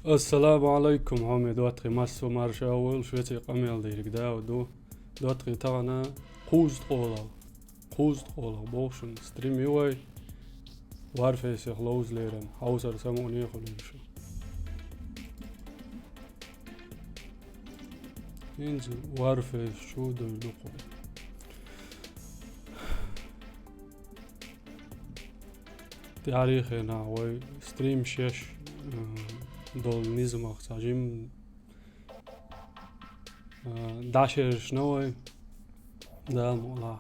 السلام عليكم عمي دوتري ماسو مارشا أول شويتي قميل ديرك داو دوتري تانا قوز طولا بوشن ستريم يوي وارفيس يخلوز ليرن حوصر سموني يخلوشو ينزل وارفيس شو دو يدقو تاريخي ناوي ستريم شيش دول نظمخ ساجيم داشر شنوي دال مولا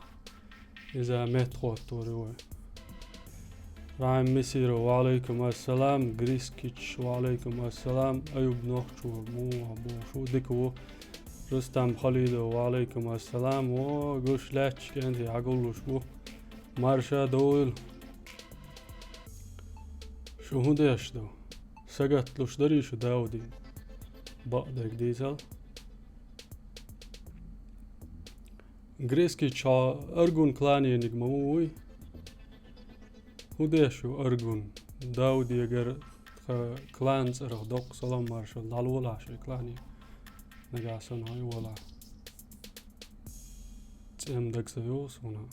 إذا متخو توريوي رايم مسيرو وعليكم السلام غريسكيتش وعليكم السلام أيوب نوخشو مو أبو شو ديكو رستم خليدو وعليكم السلام وقوش لاتش كنتي عقولوش بو مارشا دول شو هديش دو سقط لوش دريشو داودي بقدك ديزل غريسكيتش أرجون كلاني نجموي هديشو أرجون داودي أجر كلانز أرخدوق سلام مارشال دالولا شي كلاني نجاسن هاي ولا تم دكسيوس هنا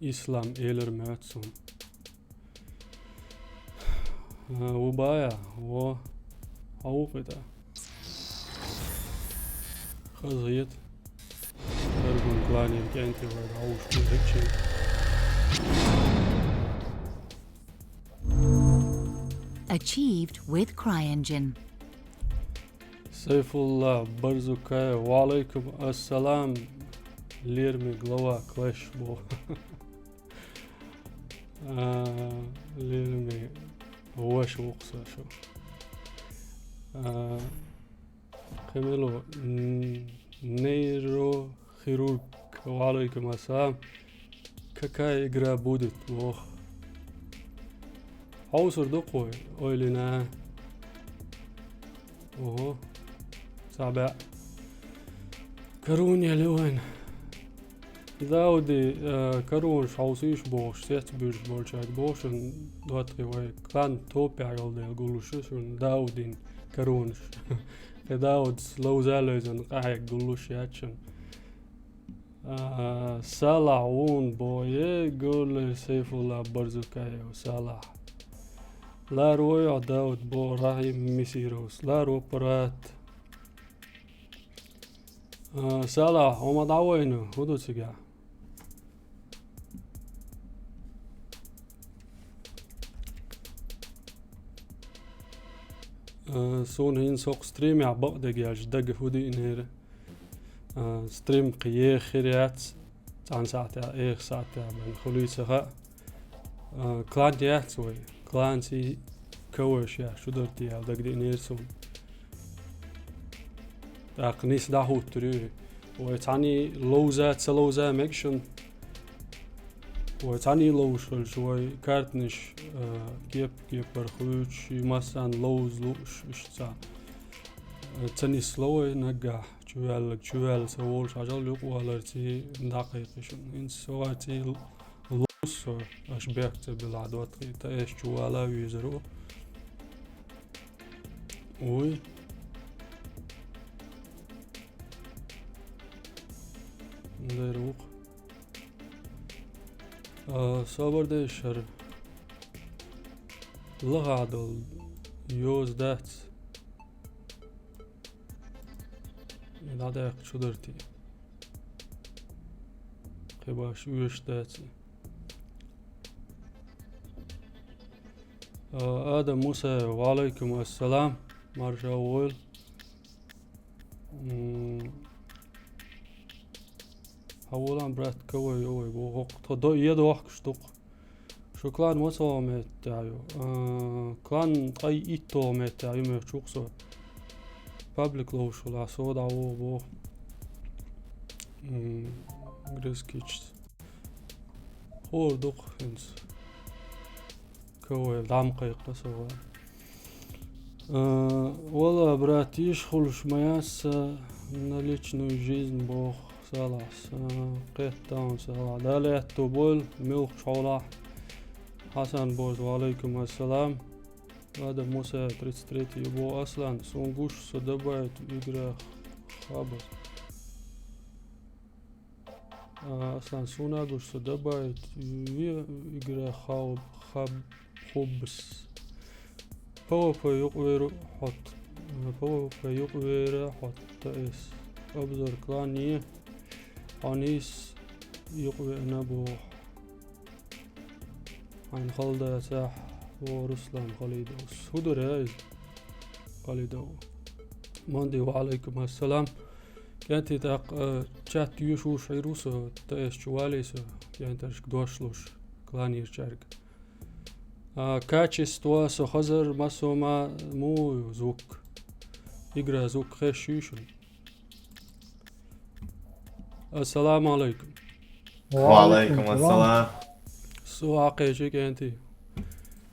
إسلام إيلر ماتسون وبايا وحوقتا خزيت أرجون كلاني كانتي ولا عوش كل هيك Achieved with CryEngine. سيف الله برزوكاي وعليكم السلام ليرمي قلوا كلاش بو ليرمي هو شو وقصة شو كملو نيرو خيروك وعليكم السلام كاكاي اقرا بودت بوخ حوصر دقوي اويلنا اوهو سابع كرون يا لوين داودي كرون شاوسيش بوش سيت بيش بولشاك بوشن دوتري وي كلان توبي عيالدي يقولوا شوشن داودين كرونش كداود لو زالوزن قاعد يقولوا شياتشن صلاح وون بوي يقول سيف الله برزوكاي وصلاح لا رويا داود بو راهي مسيروس لا رو برات صلاح وما دعوينو هدو تسقع سون هين سوق ستريم يا بقدق يا جدق هودي انير ستريم قيه خيريات عن ساعتها ايه ساعتها بن خليسها كلانتيات سوي كلانتي كوش يا شو درتي يا دقدي انير سون قنيس داهو تري ويتعني لوزا مكشن ويتعني لوش شوي كارتنش جيب برخوش مثلا لوز اشتا تاني سلوي نجح شوال سوول شجال يقوى لرتي دقيقشن إن سواتي لوس أشبهت بالعدوات تايش شوالا ويزرو وي نديروق صبر ديشر لغادل يوز دات إذا داق شدرتي خباش ويش داتي آدم موسى وعليكم السلام مرجع ويل حولان برات كوي يوي بوغوق تدو يدو وحكشتوق شو كلان وصو ميتايو كلان اي ايتو ميتايو ميشوقسو بابليك لو شو لا سودا وو بو غريسكيتش هو دوق انس كوي دعم قيق سوا والله براتيش خلش مياس наличную жизнь бог салас قيتان سلا داليت تبول ملك شولاح حسن بوز وعليكم السلام هذا موسى 33 يبو اصلا سونغوش صدبايت يقرا خابس اصلا سوناغوش صدبايت يقرا خاب خبس بو يقوير حط بو يقوير حط اس ابزر كلانيه انيس يقوي نبو عن خلده ساح ورسلان خليدوس هدو رأي خليدو ماندي وعليكم السلام كانت تاق چات يوشوش عيروسو تاش چواليسو كانت اشك دوشلوش كلانير چارك качество хазар масома му звук игра звук хэшишн ассаламу алейкум وعليكم السلام. سواقي شي كانتي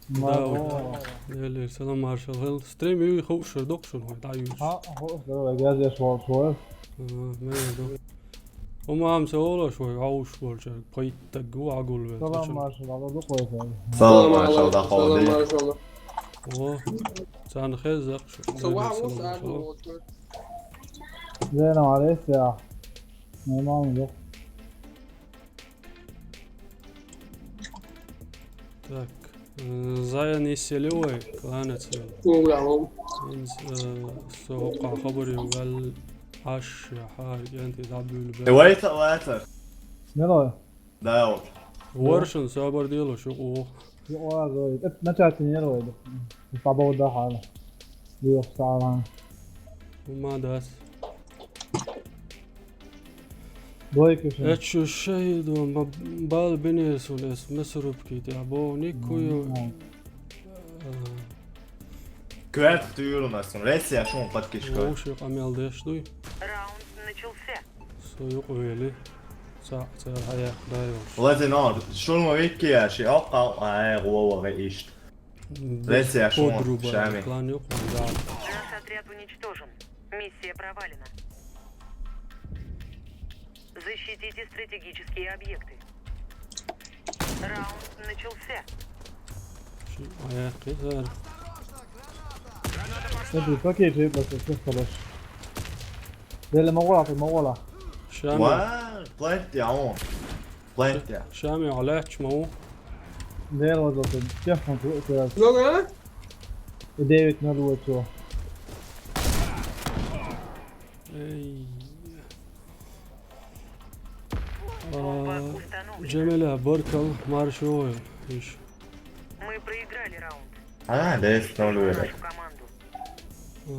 داود سلام مارشال هيل ستريم يو خوش دوكشن هو دايوش جاز يشوال شوي ميدو وما مسوله شوي عوش بولش بقيت تقو عقول سلام مارشال على دقوة سلام ما شاء الله سلام خالدي. ما شاء الله. اوه كان خزق سواء ونص عدو. زينة عليه الساعة ما عمله Так, Заян исселевой, кланец, وياهم. سوقع خبري وقال عش حاجة انت تعبوا الباب هوايت واتر يلا داود. ورشن سابر ديلو شو يقوى زويد ما تعرفين يلا يصعبوا ده حاله بيوصل على وما داس دويك اتشو الشهيد ومبال بنيس وناس مسروب كي تعبوا نيكو Kvērt Reizē šūnu pat kiško. وشي قميل ديش دوي Раунд начался. سويق ويلي ساعة هيا دايوش Lezi nādu, šūnu vikijā šī apkalpā ēgova reišt. Reizē šūnu Подруба šēmi. клан юк да Наш отряд уничтожен. Миссия провалена. Защитите стратегические объекты. Раунд начался. شي هيا قيزار ادري فكيت بس كيف خلاص زي اللي مولا في مولا شامي Vā, plētjā un. Plētjā. شامي علاش مو زي الوظيفة كيف كنت لغة؟ ديفيد نلوي شو اي Бомба установлена. جميلة بركل مارشوي ايش Мы проиграли раунд. Dēs nav ļoti. Нашу команду.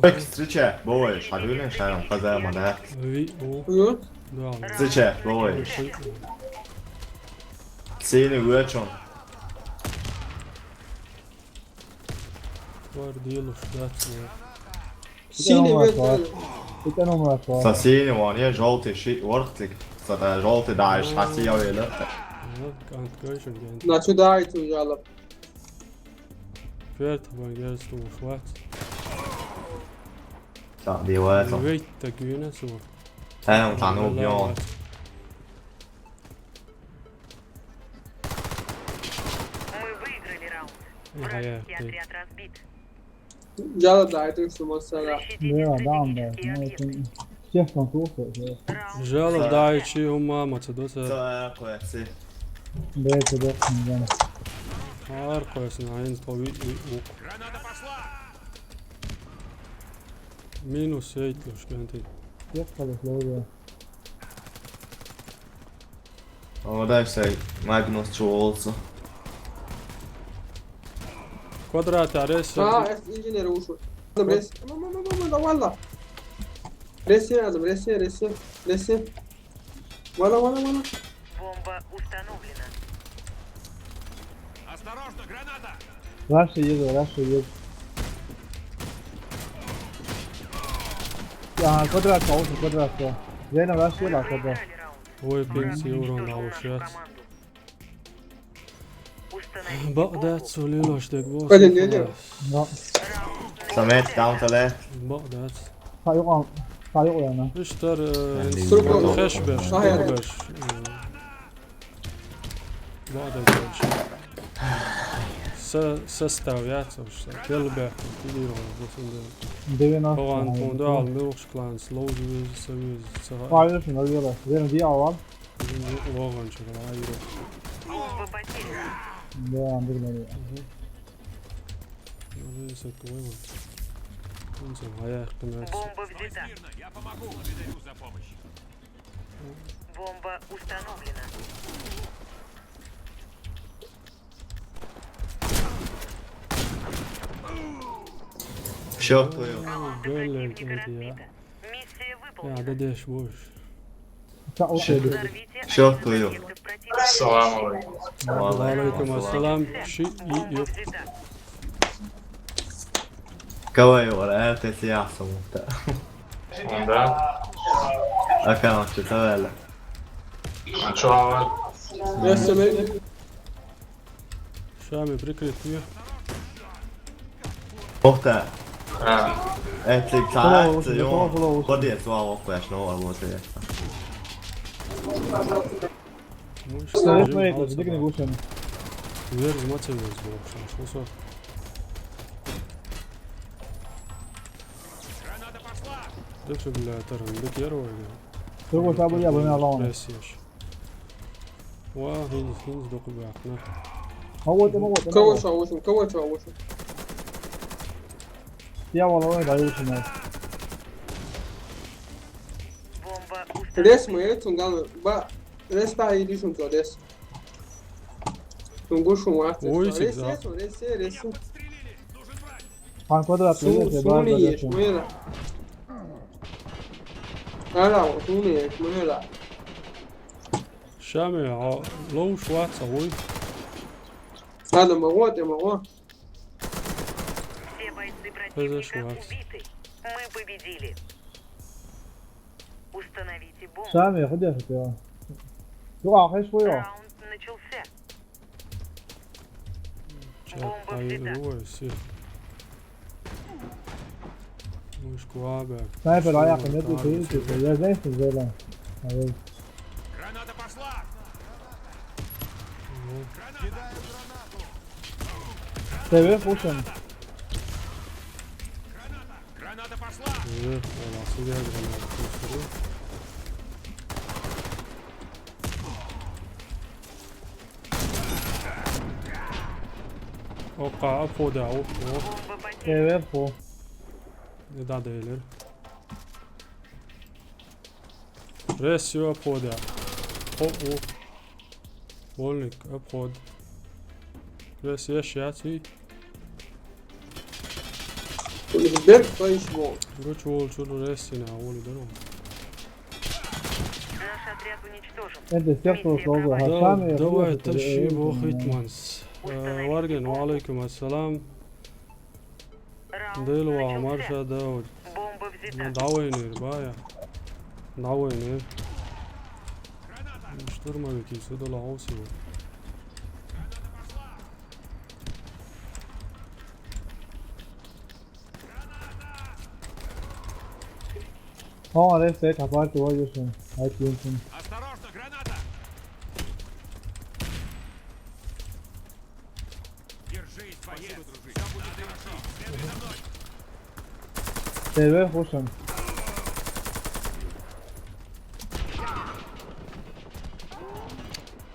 Pēc stričē, bojuši, atvieniem šajām pazēm man ēt. وي او ويوت؟ да Stričē, bojuši. Cīni večun. Guardiola štāts سيني ويوت. كنت انا مرة Sa cīni man ir žolti šī orklik. Sa tā žolti dājuši, hasi jau ir lēta. كانت كويشن كانت ناتشو دايت ويلا. فيرت بان جالس وشوات Tā bija lēta. ويت تكوينة سو Un tā nubjona. Мы выиграли раунд. نهاية Вражеский отряд разбит. يلا دايت وسمو سلا. Защитите لا دعم стратегические объекты. كيف كنت توصل Раунд جالب دايتشي هما ماتسدوسا Tā ēklēsi. بيت بيت من جنب عارقو يسنعين طويل مينوس يتلوش كانت كيف خلص لو Un dažsai Magnus Čulcu. كوادرات عريس اس انجينير وشو؟ بريس ما والله. ريسي لازم ريسي. ولا. бомба установлена. راشي يد القدرة تعوز القدرة زينا راشي Мы لا قدرة проиграли раунд. هو Враг بنسي ورون уничтожил нашу عوشات команду. Установите بغداد бомбу. سوليلوش دك بوس Блин, не идёт. لا Samēt tautale. بغداد طريقه يعني اشتر سرقوا. خشبش صحيح. خربش بغداد سستاويات كلبة كبيرة Devin az. طبعا موضوع الميرخ كلان سلوز سوي Hayır şunu alıyorlar. Verin diye aval. واغن شغل عايرو Бомба потеряна. Devam durmadı. ليس كويس انزل هيا اختماس Бомба взята. Бомба установлена. Şortluyor. قال لك Противника انت يا разбита. Миссия выполнена. عددش وش Sen o şeydi. Взорвите Всё, один из твоё. объектов противника. Салам алейкум. وعليكم السلام شيء Бомба взята. Kavai ora LTC jaassa, mutta Да. kannattaa todella. А чё, Алан? Resse beni. شامي بريكريت فيه Mutta А, et sit saa lähteä joo. Kodin sua loppujas nolla vuosia. مش Sen etme yeter. Dikini vursun. Верь, мать его сбил. Что со? Ты что, бля, таран, бик ярой, бля. Çok o sabır ya bunu alamam. Ресиш. هينز دوق بعقنا. Hava tema hava. Kavaş avuşum, kavaş avuşum. Ya vallahi da yürüsün ya. Бомба Res установлена. mu yeri tungan ba res ta iyi düşün to res. Tungu şu var. Oy, Res güzel. res. Han kvadrat Su ne? su ni yeş mu yera. Ara o su ni yeş mu yera. شامي لو شوات سوي. Hadi mağot ya mağot. Все бойцы Произошло. противника убиты. Мы победили. Установите бомбу. Sami hadi ya ya. Yok arkadaş koyuyor. Раунд начался. Чат, ой, сир. مش كوابع. Sniper ayakta ne diyor değil ki. Ya neyse böyle. Hayır. Seviye vursun. والله سيدي هذا اللي وقع فودا او Бомба потеряна. Seviye bu. دا ديلر ريسيو فودا او بولك ابخود ريسيو شاتي Bunu bir bayış bu. روش وول شو ريسينا اول درو Наш отряд уничтожен. Ente sektor soldu. Ha Sami давай تشي بو خيتمانس وارجن وعليكم السلام Раунд ديلو начался. عمر داود Бомба взята. دعويني بايا دعويني штурмовики сюда лаоси Ama resmen kapatı vuruyorsun. Hayır diyorsun. Seviye vursun.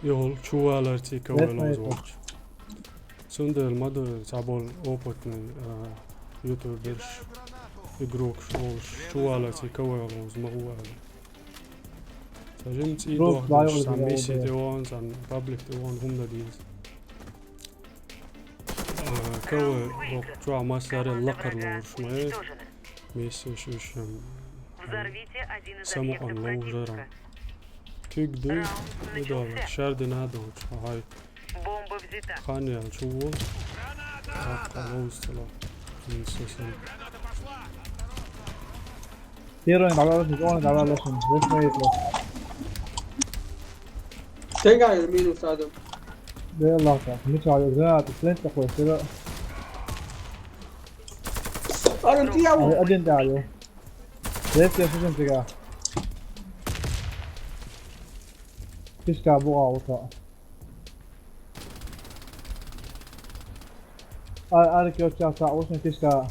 يهول شو الارتي Resmen كويلوز yeter. واتش سندر مدر تعبول اوبتني يوتيوبرش يجروك شو الارتي كويلوز مغوال تجمت ايدو Rook واحدة Lions سان ميسي ولا- تيوان سان بابليك تيوان هم ديز كوي روك شو عماساري Команда اللقر врага لور شمعي уничтожена. ميسي شوشم Взорвите один из سمو объектов ان لو противника. جرم كيك دي Раунд ودور начался. شاردن هذا هاي Бомба взята. خاني شو لوز تلا نسوسن Heroin haberleşin. Onu da haberleşin. Resmen yeter. Tek ayrı minus adam. Ve Allah'ta. Ne çağırıyor? Granat. Flint de koy. Seviye. Arıntı ya bu. Adın da alıyor. Resmen yapacağım çıkar. Fiska bu avta. Are kjøttjata, også en fiska.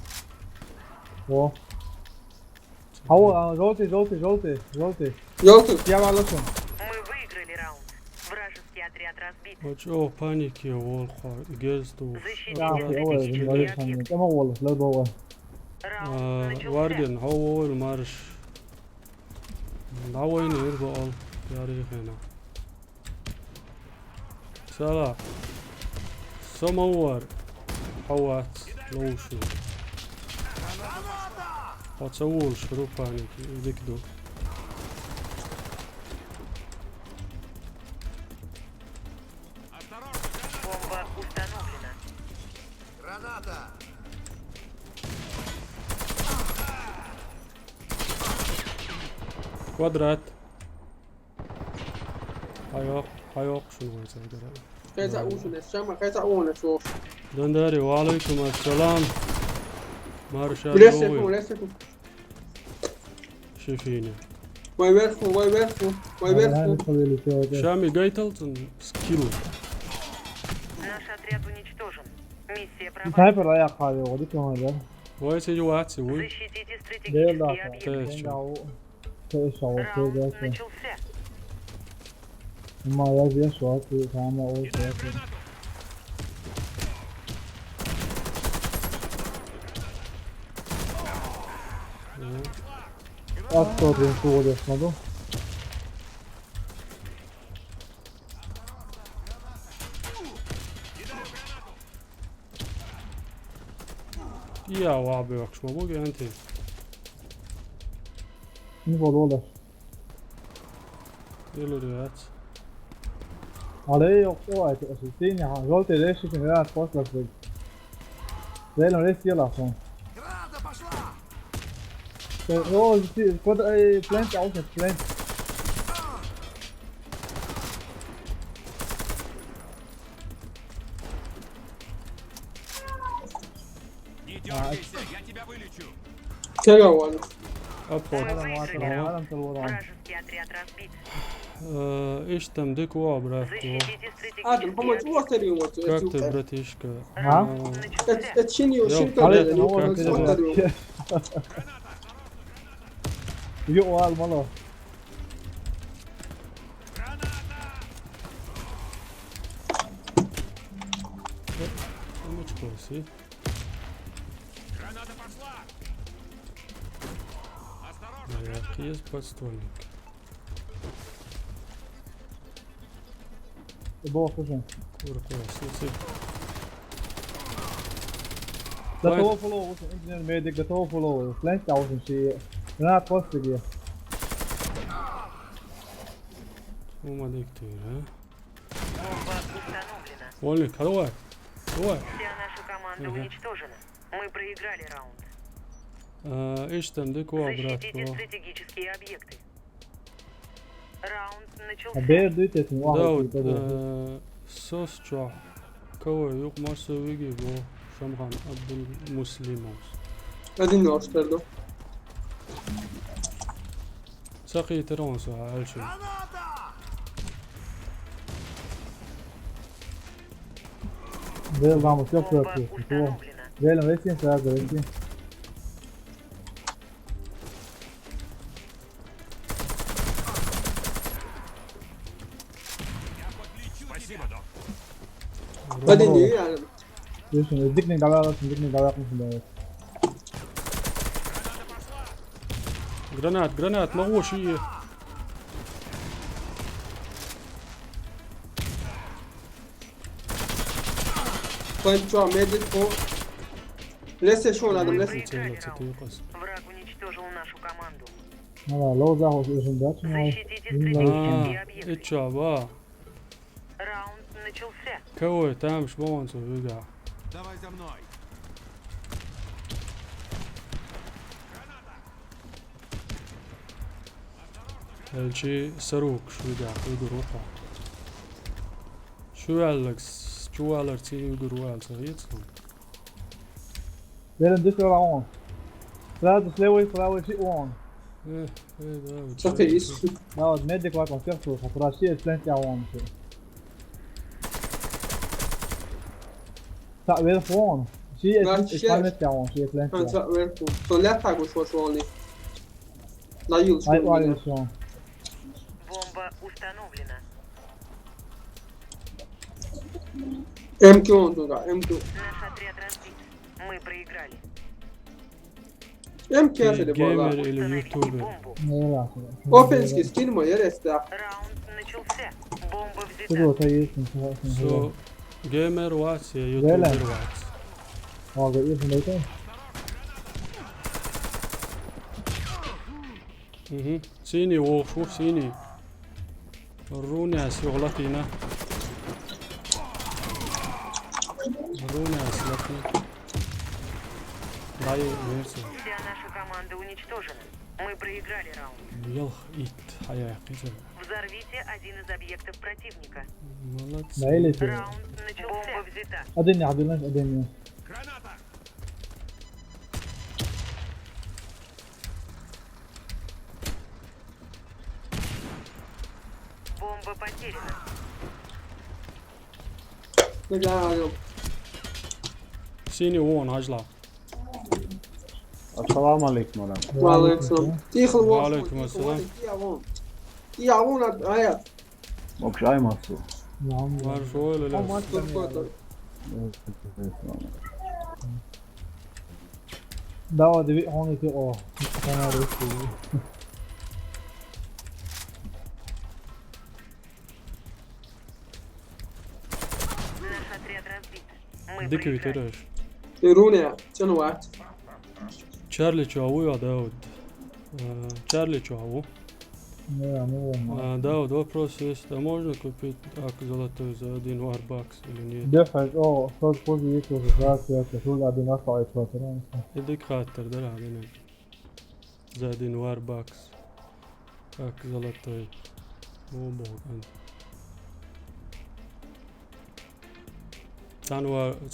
О. Ау, желтый. Yoltu. Я валошен. Мы выиграли раунд. Вражеский отряд разбит. وجو بانيكي والخا جيزتو Ja, اوه, валошен. Ама валош, лебо. Раунд начался. واردن هو المارش نعوين يربال تاريخنا سلا سمور حوات لوشو وتصول شروفاني ذكدو Бомба установлена. كوادرات حيوق شنو يسوي Kaysa usun esşama kaysa uun şof. دندري وعليكم السلام مارشال Bilesekum قوي bilesekum. شفيني Vay verfu. شامي قيتلتن سكيل Наш отряд уничтожен. Миссия провалена. Sniper ayak kalıyor, o dik ama ya. ويسي جواتسي وي Защитите Değil daha. стратегические объекты. Teşekkür. Ya o. Teşekkür Раунд ederim. начался. Ama yazıyor şu an. Tamam o şey. Atladım kovalıyor смотрю. يا وابي وكش مبوقي انت Ne kovalıyor? يلو ريات Ale yok o ayet o şey ya. Jolte reşi ki ya posla şey. Zelon reşi ya lafon. O kod plant out plant. Kega wal. ابو Мы Adam выиграли var, раунд. adam var. Вражеский отряд разбит. ايش تم ديك وابرافكو Защитите Adam hama стратегические çuva seriyor maçı. как ты братишка Ha? Раунд начался. Et çiniyor Yok, şirka Ale, böyle. ne Yok oldu? sarıyor. Yok o almalı. مش كويس есть подствольник Bu kızım. كويس نسيب Da to follow olsun. Engineer medic da to follow. Plant olsun şey. Ne post diye. وما ديكتير ها Бомба установлена. ولك давай давай Вся наша команда уничтожена. Мы проиграли раунд. ايش تم ديك وابرافكو Защитите стратегические объекты. Раунд начался. Haber duyt etsin. داود سوس جا كوي يوق ما سوي جيبو شمغان عبد المسلموس Adin gösterdi. ساقي ترونسو عالشو Del vamos yok Бомба yapıyor. установлена. Zelon resim sağda resim. Adin diyor yani. Diyorsun dikne davranırsın da. гранат могучие Ben çuva medic o. Lese şu an adam lese. Проиграли целятся раунд. ты пас Враг уничтожил нашу команду. Valla loza olsun da. Защитите اه стратегические объекты. اتشابا Раунд начался. كوي تام شبونسو يقع Давай за мной. الشي سروق شو يقع يقروقا شو قالك شو قالك تي يقروا صغيرتهم Zelon dus wel on. Laat de sleeuw shit on. ايه داود Çok iyi. Nou, het medic wat ons zegt, gaat het plant jou on. Staat weer gewoon. ik kan net jou, zie je het Han lentje. sa verkligen. Så lätt här går försvarlig. La Jules. Hij var ju så. Бомба установлена. MQ он туда, MQ. Наш отряд разбит. Мы проиграли. MQ se de Gamer bola. или Установите ютубер. бомбу. Ne alaka? Опенский скин мой, я рестап. Раунд начался. Бомба Dur взята. orta yiyorsun. So gamer watch ya youtuber watch. Abi yiyorsun neyse. سيني وشوف سيني وروني على شغلتنا وروني على شغلتنا ضاي ميرسي Вся наша команда уничтожена. Мы проиграли раунд. يلخ ايت حياة قيسة Взорвите один из объектов противника. مالت Ne eylesi? Раунд начался. Бомба взята. Adın Abdülmez adın ya. Бомба потеряна. Ne kadar سيني وون هجلع السلام عليكم ورحمة الله. Waalaikumsalam. Tihel won. وعليكم السلام. Ja, won att ja. ماكش أي مصر. var شو ولا لا Dava devi onu ki o. Sana resti. Наш отряд разбит. Мы ديك проиграли. بترش Ironia. Canı var. تشارلي تشاوي يا داود تشارلي تشاوي Ne ya ne olma. Дауд, вопрос есть, а можно купить ак золотой за 1 варбакс или нет? Defet o söz kozu yetiyor. Zaten ya şurada adın nasıl ait hatırlar mısın? يديك خاطر ده علينا за 1 варбакс ак золотой مو بوك انت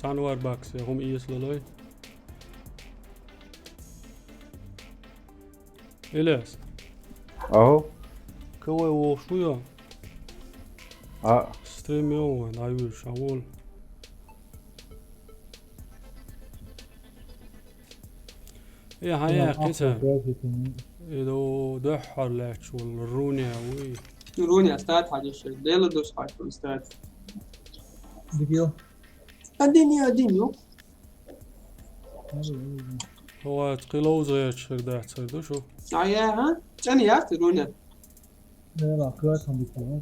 تان وارباكس هم ايس لولوي إليس أهو. كوي وشويا ستريم يوم نايوش شاول يا هيا قسم إذا دحر لك شو الرونيا وي Ironia stat hadi şey. Dela dos harfleri stat. Dikiyor. Adin yok. هو تقيلوز غير شردات تصير شو Ya ha? Canı ya Ironia. Ne la kırar kan dikiyor.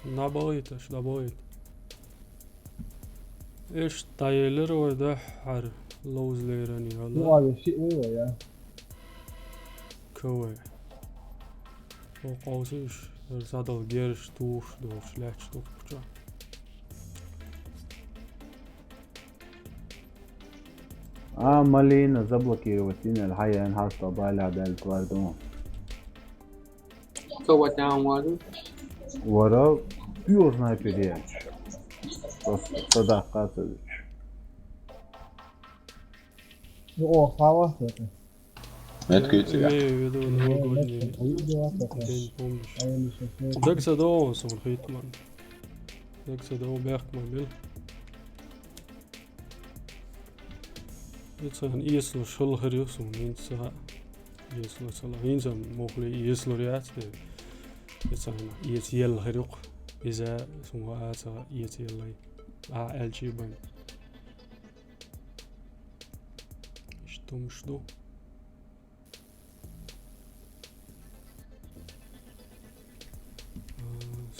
نبغيتش نبغيت ايش تايلر ودحر لوز ليراني Bu والله abi şey öyle ya. كوي وقوسيش صادق جيرش توش دوش لاش توش بجا مالين زبلكي وتين الحياة انحاس طبالة عدالة واردون. Kavatan vardı. ورا بيور سنايبر يعني. صداقات ödüş. O hava zaten. Net kötü ya. يدو هو قولي Ayı var zaten. كين بومش Hayırlı şekilde. دك سدو سون خيتمان دك سدو بيخ مبل يتسهن إيسلو شل خريوسون ينسها إيسلو سلا ينسى موخلي إيسلو ريات يتسهن إيس يل خريوق إذا سموها آتا إيس يلي آل جي بان إشتو مشتو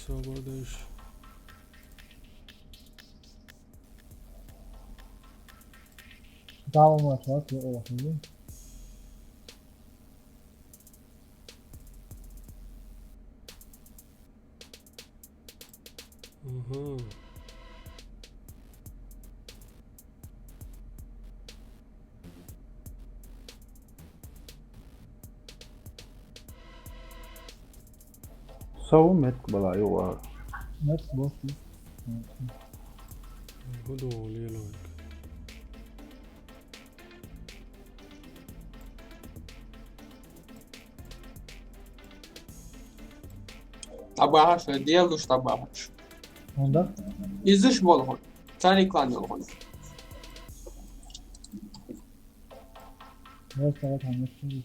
Sabırdaş. Dava maç var. O şimdi. Aha. صوم متك بلا يوار. Net boş. هدو ليلوك. Abaixo, é delos tá abaixo. Onda? İzliş bolğun. Tariklan bolğun. Evet, evet, anlaşılıyor.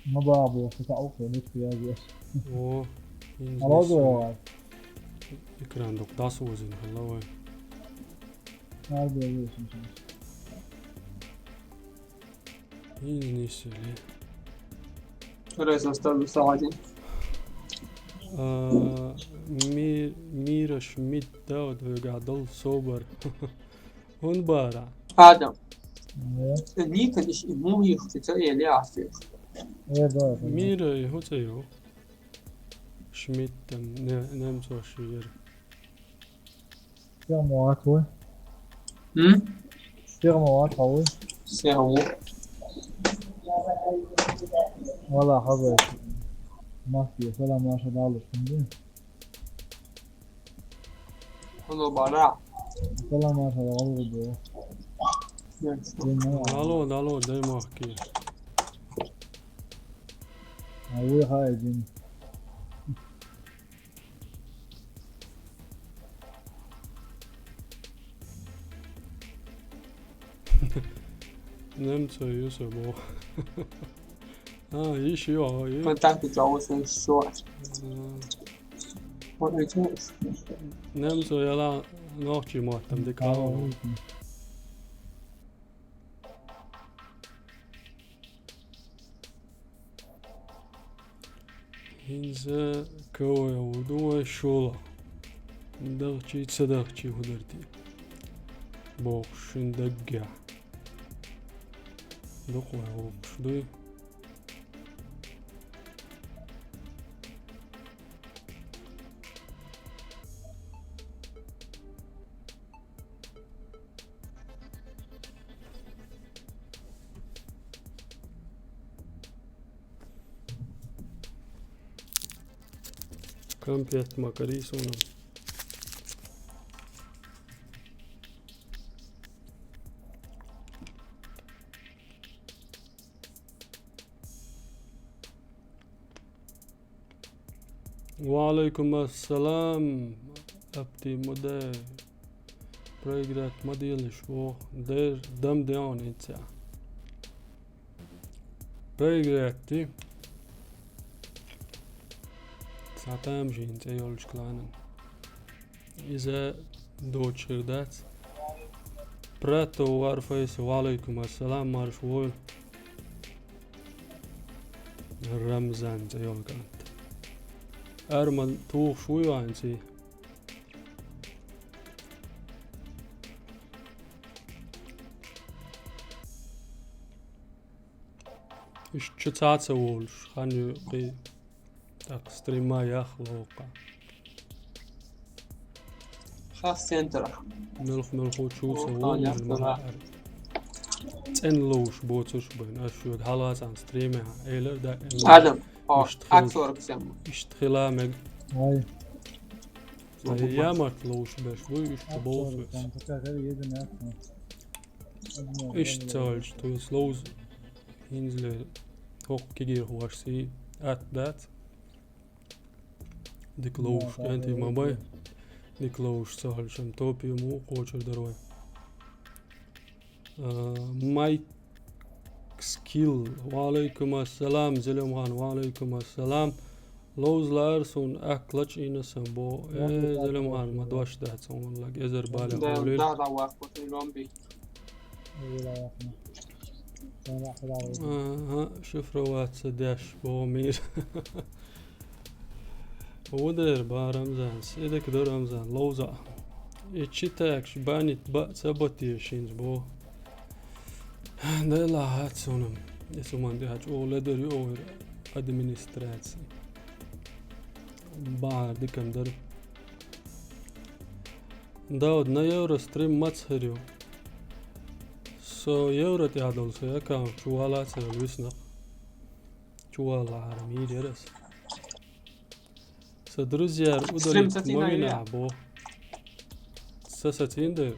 Ma baba bu kısa ne kıyafet. O. Alaz o. Ekran das uzun Allah. Nerede oluyorsun sen? İngilizce. رئيس أستاذ مساعدين. ميرا شميت داود وقاعد ضل صوبر هون بارع آدم. Evet. نيكا إيش مو يختتئي ليه عفيف. Evet, doğru. ميرا يهوتيو شميت نام سو شير Firma var koy. هم؟ Firma var koy. سيهو. Valla haber. Mafya falan maşallah alırsın değil mi? هلو بارع. Falan maşallah alır bu. الو دايما احكي Abi haydi. نمت يوسف ايش يو كنت تجاوز الشوار. وريتوش. نمت يلا نوحي مهتم ديك هنزا كوي ودوا شولا دغتي تصدقتي هدرتي بوخش ندقع دقوا بوخش دي كم بيت مكاريسونا وعليكم السلام أبتي مدى بريغرات مديل شو دير دم ديون إنسا بريغراتي ساعتها مشي انت يولش كلانا إذا دوت شردات براتو وارفيس وعليكم السلام مارشوول الرمزان زيول كانت أرمن توخ شوي عنسي إيش تشتات سوولش خاني قي أكستريم ما يخلق خاص سنتر. ملخ وتشو سوول تنلوش بوتش بين أشوك حالات عن ستريمها إيلا دا آدم. أكثر بسمه. اشتخلا مج Hayır. يامت لوش باش بو يشتبوس اشتالش تو سلوز ينزل هوك كيجير هواش سي at that ديك لوش انتي ماباي ديك لوش سهل شم توبي مو قوشر دروي مايك سكيل وعليكم السلام زلمان وعليكم السلام لوز لارسون أكلش إنسان بو زلمان ما دوش ده تسون لك إزر بالي قولي ده واقف في لومبي. شفروات سداش بو مير ودر با رمزان سيدك در رمزان لوزا اتشتاكش بانيت با سبتي شينز بو ده لا هات سونم يسومان دي هاج او لدر يو ادمنستراتسي با ديكم در داود نا يورو ستريم ماتسهريو سو يورو تيادول سو يكام شوالا سيلوسنا شوالا عرمي ديرس سو друзья ударит мовина бо سساتين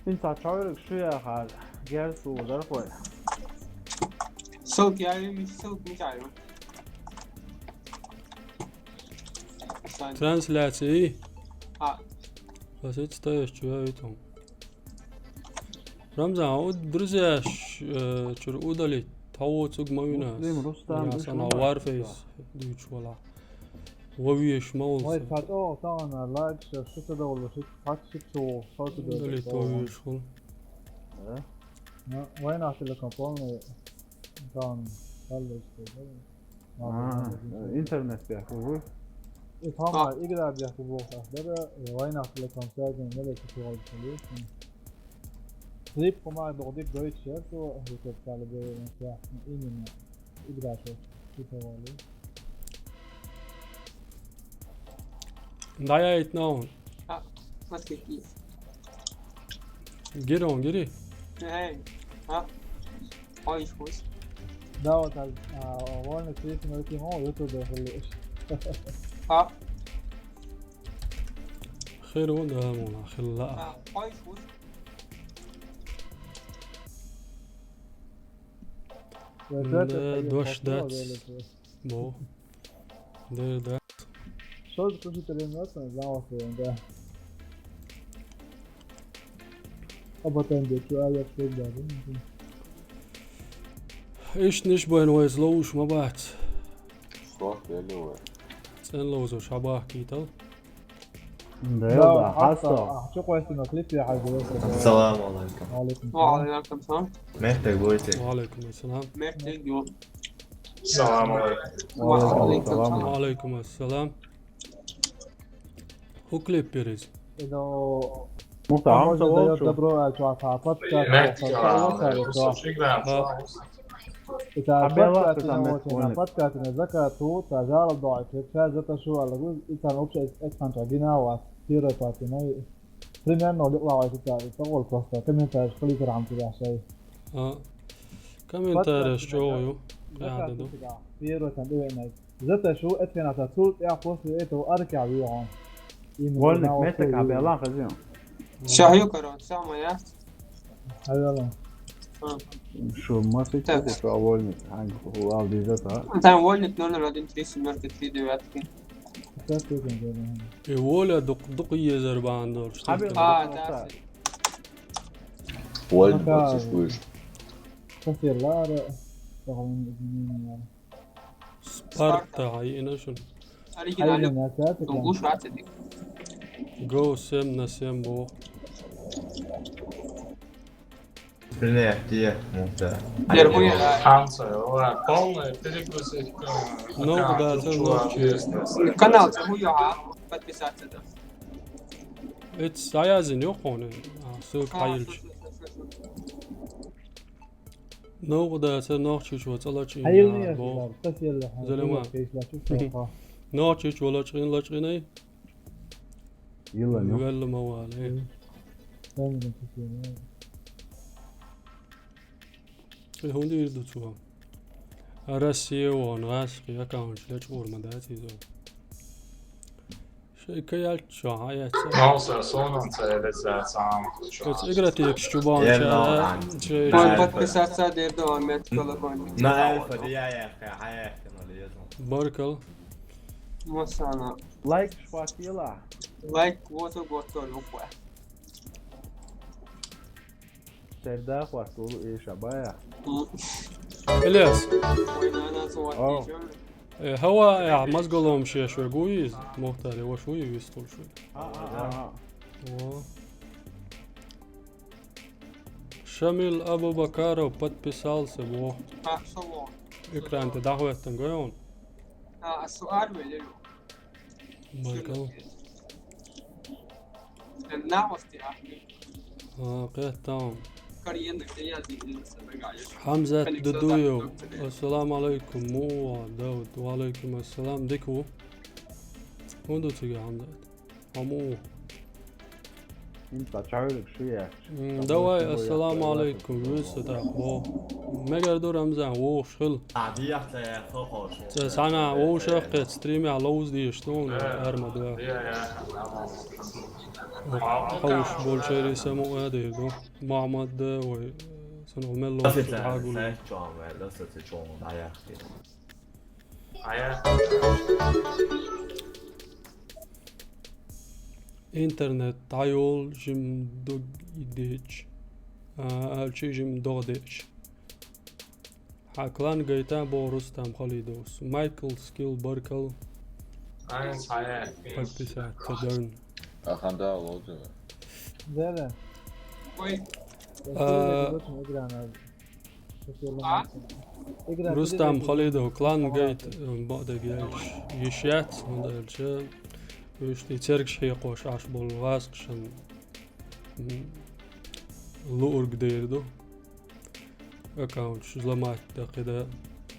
انت هتشاورك شوية على جهاز ودار خوي So صوت يعني مش صوت مش عارف Трансляции. اه Посмотрите, стоишь, что это? Рамзан, друзья, что удалить? Того цуг мавина. مسلم رستم Я сана варфейс. Дучь вала. Вовиш маус. Wait, had oh, طبعا لايك شو كده ولا شيء حط شيء شو صوت Удалить вовиш вал. وين أحكي لكم فون كان خلص انترنت بيحكوا يفهم يقدر بيحكوا بوقت ده وين أحكي لكم ساجن ملك في هذا الخليج Sleep kommer dåligt Deutsch så hur ska det bli så ingen ytterligare så det var det. Daya it now. ماسك الكيس Get on, get it. هاي ها عايش كويس دوت وانا كريت مالتي هو يوتيوب في ها خير وده مولا خلا. عايش كويس Dosh dat. Bo. Det. شو كل شيء تلين مثلا زاوية ده أبغى تنجح شو أيام شو ده إيش نشبه إنه يزلوش ما بعد. صح اللي هو سن لوزو شباه كيتل. ده حصل شو كويس إنه كليب يا حاجة السلام عليكم. عليكم وعليكم السلام محتاج بويتك. وعليكم السلام. محتاج يوم السلام عليكم. وعليكم السلام وعليكم السلام. هو كليب بيريز. إنه مطعم صوت شو تبرو شو عطات إذا بدأت إنه بدأت إنه ذكرته تجارب ضاعت هذا شو على جزء إذا نوبش إكسان تعجينا وكثير تعطينا بريمير إنه يطلع ويتجارب تقول كوستا كم أنت خلي ترعم كذا شيء كم أنت رشجويو قاعد كثير وتنبيه إنه زت شو أتفنى تسول يا فوسي إيه وأركع بيهم ولنك ميتك عم بيعلان خزيهم شاهيو كرون ساميات هذا شو ما في كده شو ولنك عنك هو عم بيزتها انت ولنك نون رادين تريس ماركت في دواتك ولا دقية زربان دور. ده والد بس وش كثير لا رغم الإذنين سبارتا هاي إنشون. أريجي عليك تنقوش راتدي جو سيمنا سيمبو. Brunei ehtiyat muhtemelen. يرموني Hansa, ja. Полная перегрузка. Ну да, это ночью. القناة هو подписаться ده إتس عايزين يقون. سوق حيلش. نو ده سنوخ شو تلاقي. حيوني كثير زلمة. نوخ شو ولا شين لا شيني. يلا نو يلا موال. هون دير دوتوا. أرسيه ونغاس يا كانش لا تقول ما ده تيزو. شيء كيال شو هاي. Nausa sonam civilizacijām. Pēc igratiek šķubām يلا šeit. подписаться ده دوامات كلهم ما ألف دي يا أخي حياتي نوليزم. Barkal. مثلا لايك شفاك يلا لايك ووتو بوتو لوكوا سرداخ واسطول ايش عبايا إلياس. وين انا صوتي هو يا مزقلهم شيء شوي قويز مختاري وشوي يستول شوي. شامل أبو بكر وبدبسالس بو. صور إكرا أنت دعوة تنقيون. السؤال ولا Barkal. النعوة استيعابي قيت تمام. كريان دكتيازي اللي حمزة ددويو. السلام عليكم مو داود وعليكم السلام ديكو. وين دو تيجي حمزة؟ عمو. انت تعرف شو يا دواي السلام عليكم يوسف تاخو. مگر دو رمزان وو شل. عادي يا خوش. سانا وو شقت ستريمي على لوز دي شلون ارمد خوش بولشيري سمو هذا محمد و سنو ملو لا في عاقول ثلاث جامع لا ست جامع عيختي Ayak. internet tayol jim dog idech alchi jim dogdech haklan gaytan borus tam khalidos Michael skill barkal Eins ayak. paktisa tadern Аханда лоджи. زين Rustam Khalido klan gate ba'da gelish yishat undalcha işte terkş qoş aş bolğas qışın lurg deyirdi. Account şuzlamat daqida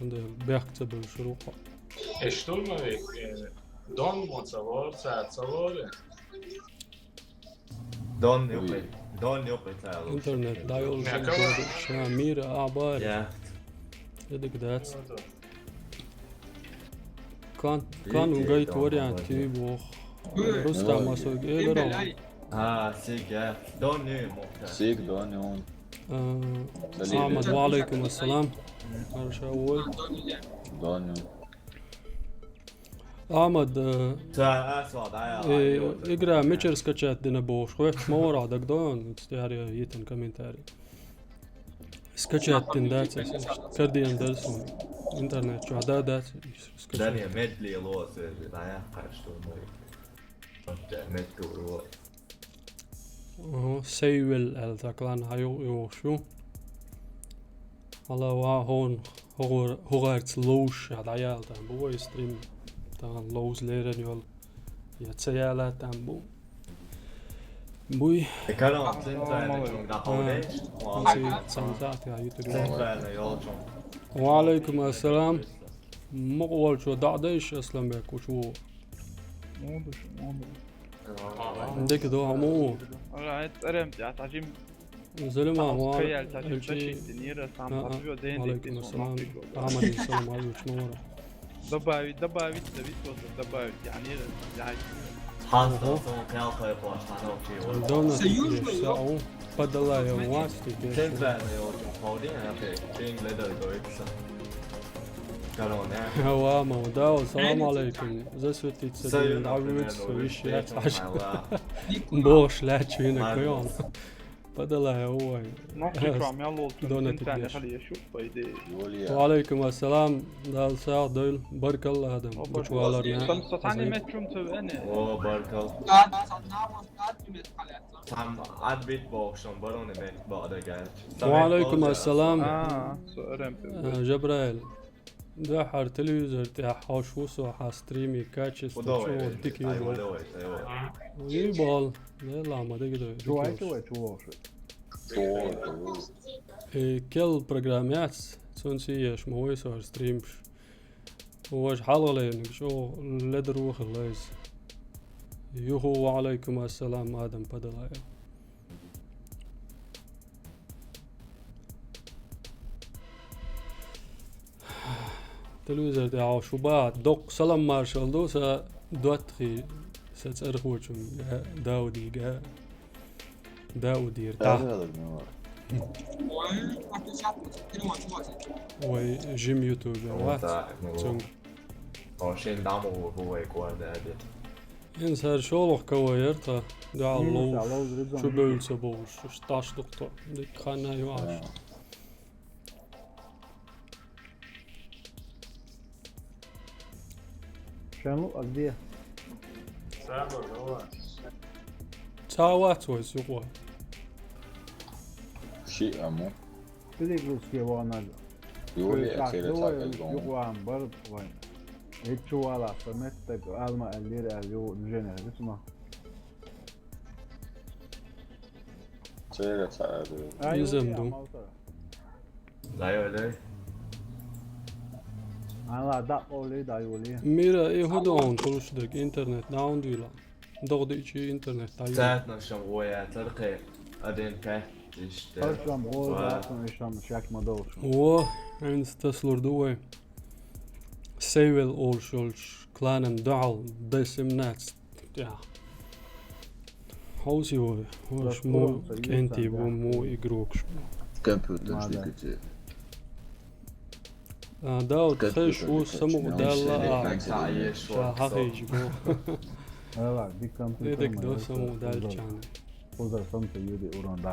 unda beqta bil shuruq. Eshtul mu? Don motsavor, satsavor. دون يوقي تعالوا Internet dayol shamir abar يا dedik dat. Kan ungait varianti bu Rustam asog egaro. ها سيك يا دون يو سيك دوني هون. Ahmed wa alaykum assalam. Marshawul. دوني. Ahmed اسود عيا اقرا ميتشر سكتشات دنا بوش خويت مورا دك دون تستاري يتن كومنتاري سكتشات دين دات كردي اندرسون انترنت شو عدادات دانيا مدلي لوس عيا قاشتو موي مدلو روي سيول التاكلان هايو يوشو الله وا هون هوغارت لوش عدايال تان بو ستريم تان لوز ليرن يول يتسيالا تان بو بوي كانوا سنتين جون داخلين سنسات يا يوتيوب سنتين يوجون وعليكم السلام مقول شو دعدش اصلا بك وشو عندك دو عمو والله اتقرمت يا تعجيم زلمة هو تخيل تعجيم بشي دنيرة سام تبيو دين عليكم السلام عمل السلام عليكم نورا دباوي تبي توصل دباوي يعني حاصل صون كالقا يقوش تانو دونا ساعو بدلا يا واسطي سنتين يوجون فاودين يا في تين ليدر دويكسا كانوا نعم هوا مودا السلام عليكم زسوتي تسدين عبيت سويشيات عشان بوش لا تشينا كيون بدلا هو نحكي عم يلا دونا انت تبلش خلي اشوف بايدي وعليكم السلام دال ساعة ديل بارك الله هذا بشوالرنا صوتاني ما تشوم انا او باركل سام عاد بيت بوكشن برون بيت بعد قالت وعليكم السلام سؤرم جبرائيل ده حر تلفزيون تاع حوشوسو ستريمي كاتشس شو ديكي يبال لا ما دقدر كل برنامجات سونسيش موي صار ستريمش واش حلقة شو لدروخ الليز يوهو وعليكم السلام آدم بدلايا تلويزر تاعو شو بعد دوق سلام مارشال دوسا دوتخي ستسرخوشم داودي داودي ارتاح وي جيم يوتيوب وات عشان دعموا هو يكون ده انسان شولخ كوايرتا دع الله شو بقول سبوش شتاش دكتور ديك خانا يواش شنو قضيه Sabor, هو. تاوات ويسوقوا شيء أمو. كده يقول وانا يولي أخيرا تاكل يقوان برد وين هيتشو على سمت تبقى alma الليرة اليو نجينا اسمه أخيرا تاكل يزمدو لا يولي انا دق اولي دا يولي ميرا ايه هدون كلشدك انترنت داون ديلا دغدي شي انترنت تايو ساعتنا شموية ترقي أدين كه işte Paşam o zaten işam şak model şu. و عند تسلور دوي سيول اول شولش كلانن دعل دسمنات يا هوسي هو مش مو كنتي بو مو يقروكش Компьютер Надо. двигатель. داود خيش هو سمو دالا Hayır şu an. حقيقي جو Evo, bir kompüter يدك دو سمو دال كان Pozdrav sam te ljudi uron da.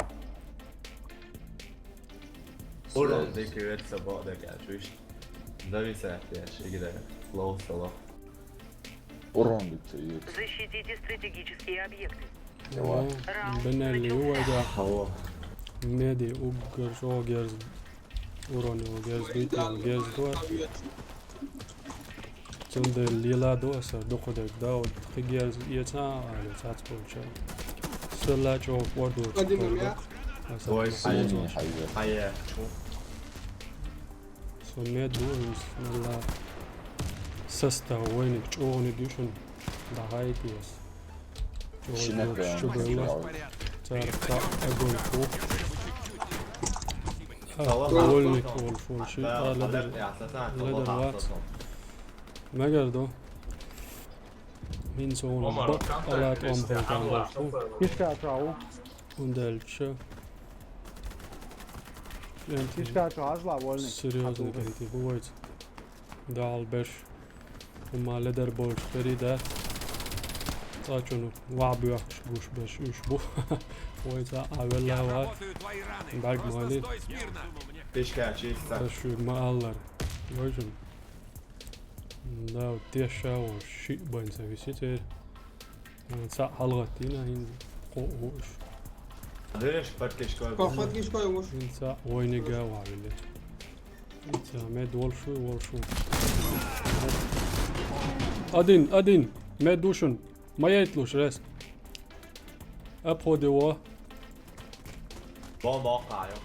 Oradaki red sabah da gelmiş. Da bir saat ya gider. Low sabah. Урон двигатель. Защитите стратегические объекты. بنا اللي هو ده Hava. ميدي اوغر شو جيرز وروني وجيرز بيتي وجيرز دو تند الليلا دو سر دوكو دك داود خيجيرز يتا على تات بولشا سلا جو وردو قدم يا Dois Синий хайвер. Hayır. سميت دو بسم الله سستا وينك جوني ديشن دهايتيس Шинека. شو بيلا تعرف اقول فوق اقول فول فول شيء Alep ya zaten. Leather what? ما قردو مين سوون Omar, بق kan على tak توم este هو كان Allah. بشوف Kiška čau, وندلش انت kiška čau, azla volnik. سيريوزني كنتي بويت دال بش وما لدر بوش فريدة تاچونو وعبي وحش بوش بش يشبو ويتا اولا وات باق مالي Şikayetçiysen. تشوي ما الله وجن لا تيشا وشي بين سوي سيتر ساعة حلقتنا هين قوش Nereye şıparkeş koy? Kafat geç koymuş. انت وين قاوع بالله انت ماد والشو والشو ادين ماد دوشن ما يتلوش راس ابخو دوا Bomba kayıyor.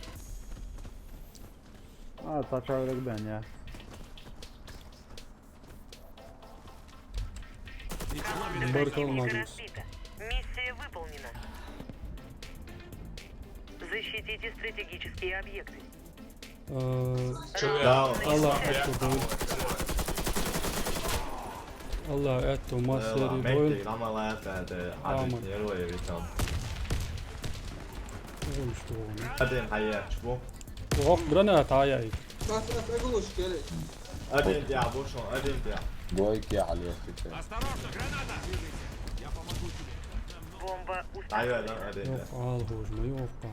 A, ta čovjek ben ya. Баркал Противника Магнус. разбита. Миссия выполнена. Защитите стратегические объекты. Bravo. الله اتو الله اتو ما سيري بويل Mektik ama lafede. Hadi yürü öyle bir tane. وشو Hadi hayır bu. وقت برنا تعايا Bas aguluş gel. Hadi ya boş ol. Hadi ya. Гойки على фите. Бомба Hayır установлена. lan hadi. يوقع الهوج ما يوقع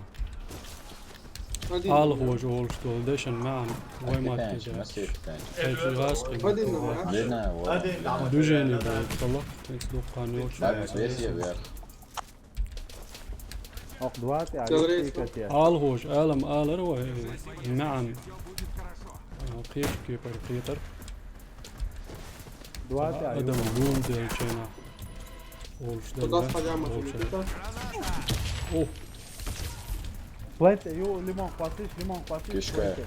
Hadi. الهوج والشتول دشن معا وين ما Tank, تجي nasıl tank? حيث غاسقي Hadi ya. Длинная вот. Hadi ama. دوجيني بعد طلق تسلق قانيوش Ставить версия вверх. Ok, 2 ja, Teoretiskt. kikat ya. الهوج الم الر معا قير كيبر قيتر 2 ja, ادم بوم ديل تشينا والش Todas pagamos. اوه Plete, ju, limon kvasiš. Kiška je.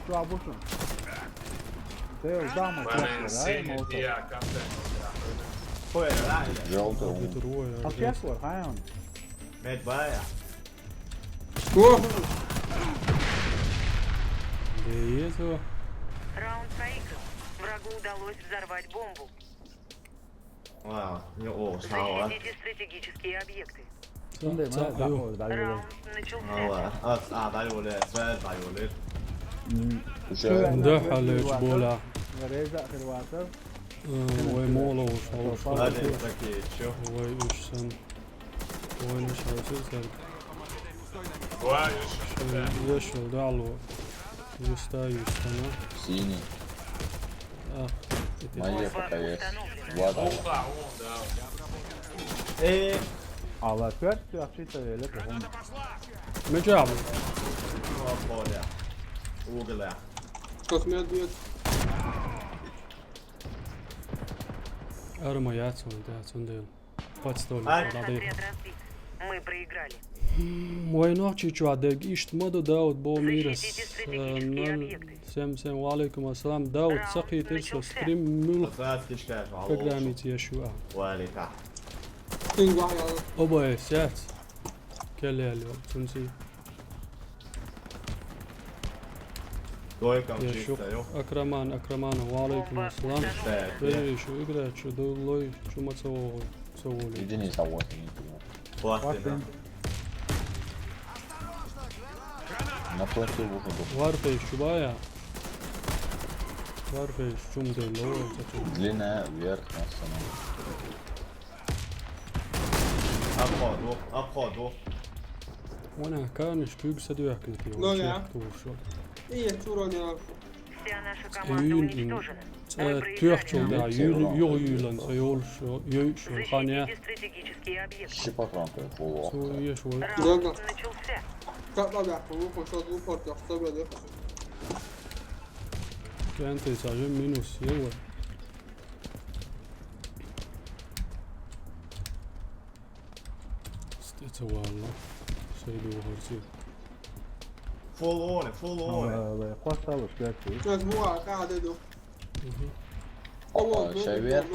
Što abušun? Te još damo Vanen čekaj, aj, seni motor. dia kanten. Koy lan. Желтый ум. بتروح A čekor, haj on. Med baya. Oh. ديتو Раунд проигран. Врагу удалось взорвать бомбу. Wow. Yo o sağ ol. Защитите стратегические объекты. Şimdi mi? Da orada yolu. Раунд начался. Allah. At aday öyle. Sver day öyle. Уже ندح على جبولا Reza Hrvatov. ويمولو وش Hadi bakayım şu. وش سن وين مش هيصير Goiás. يشل دعلو يستا يستنا синий. Моя пока есть. Два дала. Opa, da. Allah kört, tu akşita öyle kafam. مجاب Hop ya. Uğurla. Kosmet biyet. ارمى ياتسون داتسون ديل باتستول Ay. رضيف Отряд разбит. Мы проиграли. وينوحشي شو عدك إيشت مدو داود بو ميرس Защитите стратегические объекты. سم وعليكم السلام داود سقي ترسل ستريم ملخ Sver şikayet var. فقرامي تيشوا Vali ta. King var ya. أبا سات كلي اليوم تنسي Koy kam يا çifte شوق yok. أكرمان وعليكم السلام Evet. بيري شو إقرأ شو دولوي شو ما تسووا لي Иди не завод, не туда. Vaktin. Напротив выхода. Warface шубая. Warface чумды лоу. Длинная вверх на самом. Обходу. وانا كانش بيقصد يحكي Ну, ja. И чуроня. Вся наша команда Styren уничтожена. Мы Tyrkjol проиграли. där, Jurjylland och Jolsjön. Защитите стратегические объекты. Щипатронка, фулло. Så är så. Раунд Дага. начался. Как надо, лупа, что лупа, я что бы Kääntei saa ju minus jõua. Täitsa valla. Se ei tuohon siitä. Full on. Поставил спрятал. Сейчас буа, как иду. О, Ща вверх,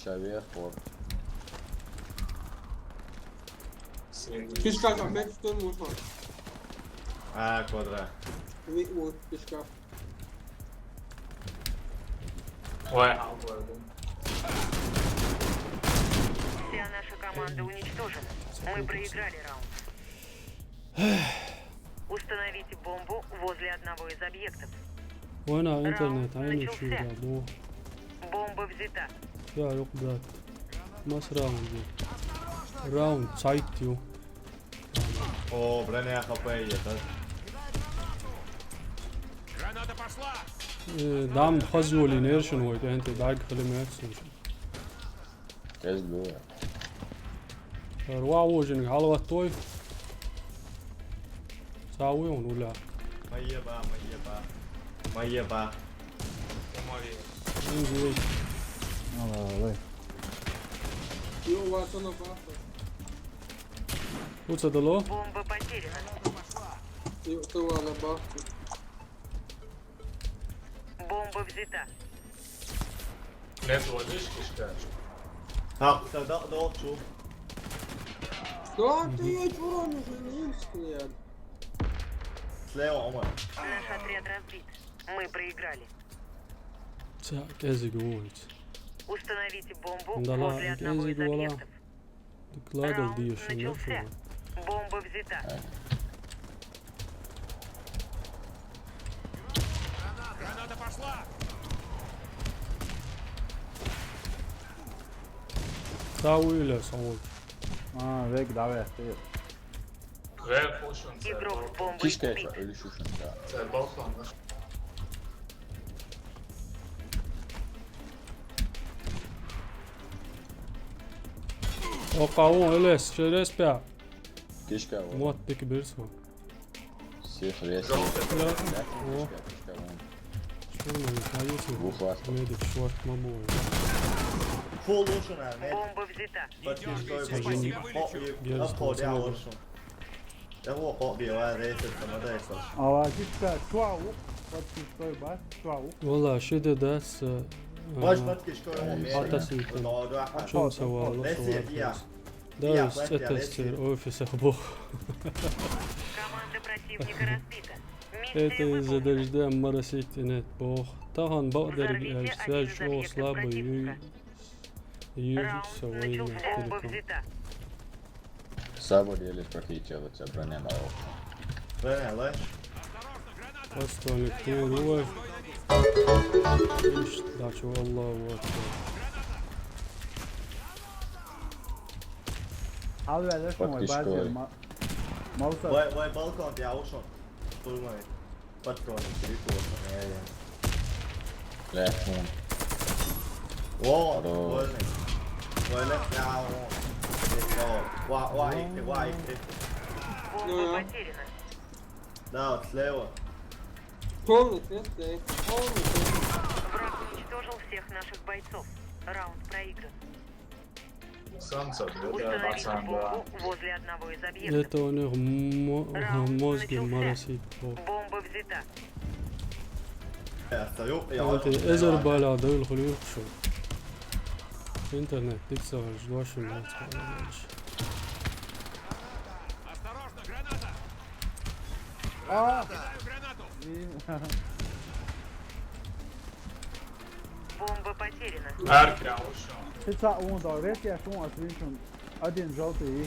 ща вверх, вот. Пешка там, 5 что нужно. Квадрат. Вот, пешка. Вся наша команда уничтожена. Мы проиграли раунд. Установите бомбу возле одного из объектов. Vana internet ainult süüa muu. Бомба взята. Hea jupp, brad. Mas raundi. Round sait ju. О, броня хп едет. Граната пошла! Dam xazuli nershun hoid ente dag khali maatsin. Kes было. Ruawujin halvat toy. Sawi on ula. Моеба. Inzi. Давай. И у вас она бафа. Utsa dalo. Бомба потеряна. И у вас она бафа. Бомба взята. Нет, ложишь кишка. Долчу. Да ты я чуроня же не Слева, Омар. Наш отряд разбит. Мы проиграли. Sa käsiga uued. Установите бомбу Да ладно, возле одного из язык вала. объектов. Докладал Раунд дишин. начался. Бомба взята. Граната пошла! Sawi üles on. Veg давай остается. Квер пушен, це Игрок с бомбой Кишка убит. это или шушенка. Це балкон. Oqa üles, üles pea. Кишка вот. Muat peki birisi var. Всех весит. О, Кишка вон. şunu sayıyorsun. Бухлас. Medik short mamoy. Full лучше, наверное. Бомба взята. Обход, я лучше. Я вот побил, рейсер, самодействовал. А кишка чуау. Вот стой бас, чуау. Valla şede das Baş batki şkoy Atası yıkın. Şunu savallı Лесия, Да, это стер офиса бог. Команда противника разбита. Это Миссия из-за выполнена. дождя моросить нет бог. Тахан багдер связь о слабый и Раунд своими начался. Бомба телеком. взята. Сабо делит прокричиваться, броня на окна. Броня, леш. Остальник первый. Ишь, дачу Аллаху акбар. Al ver Под мой кишкой. базер. Мауса. Vai balkon, я ушел. Пулмай. Подкон, перекосно, я. Лехун. О, Хорош. вольный. Vai left, я он. Ва, Бомба потеряна. Да, вот слева. Полностью, это полностью. Враг уничтожил всех наших бойцов. Раунд проигран. Санца, да, Установите пацан, да. бомбу возле одного из объектов. Это у них мозги моросить бог. Бомба взята. Я стою, я Это эзер бала дөл хулюк шо. Интернет тикса ждашим нас. Осторожно, граната! А, Кидаю гранату! Бомба потеряна. Арк, я ушел. Ты са он да ресия шон отвиншон. Один желтый.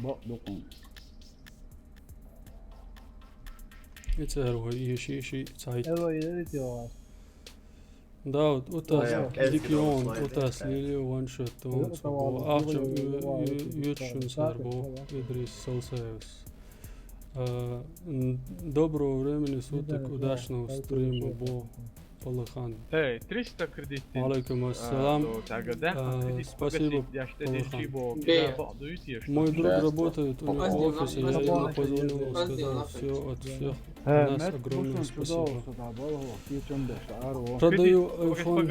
بق دقون يتسهروا هي شيء سعيد Evo je ovo. داود وتاس Ja, ديكيون Eskimo, وتاس ليلي وان شوت وان اخشم يوتشون سربو إدريس سلسيوس Dobro vremeni sutak udачного стрима Бо Полыхан. Эй, 300 кредит. Алейкум ассалам. Спасибо, Полыхан. Мой друг работает у него в офисе, я ему позвонил и сказал все от всех. Нас огромное спасибо. Продаю iPhone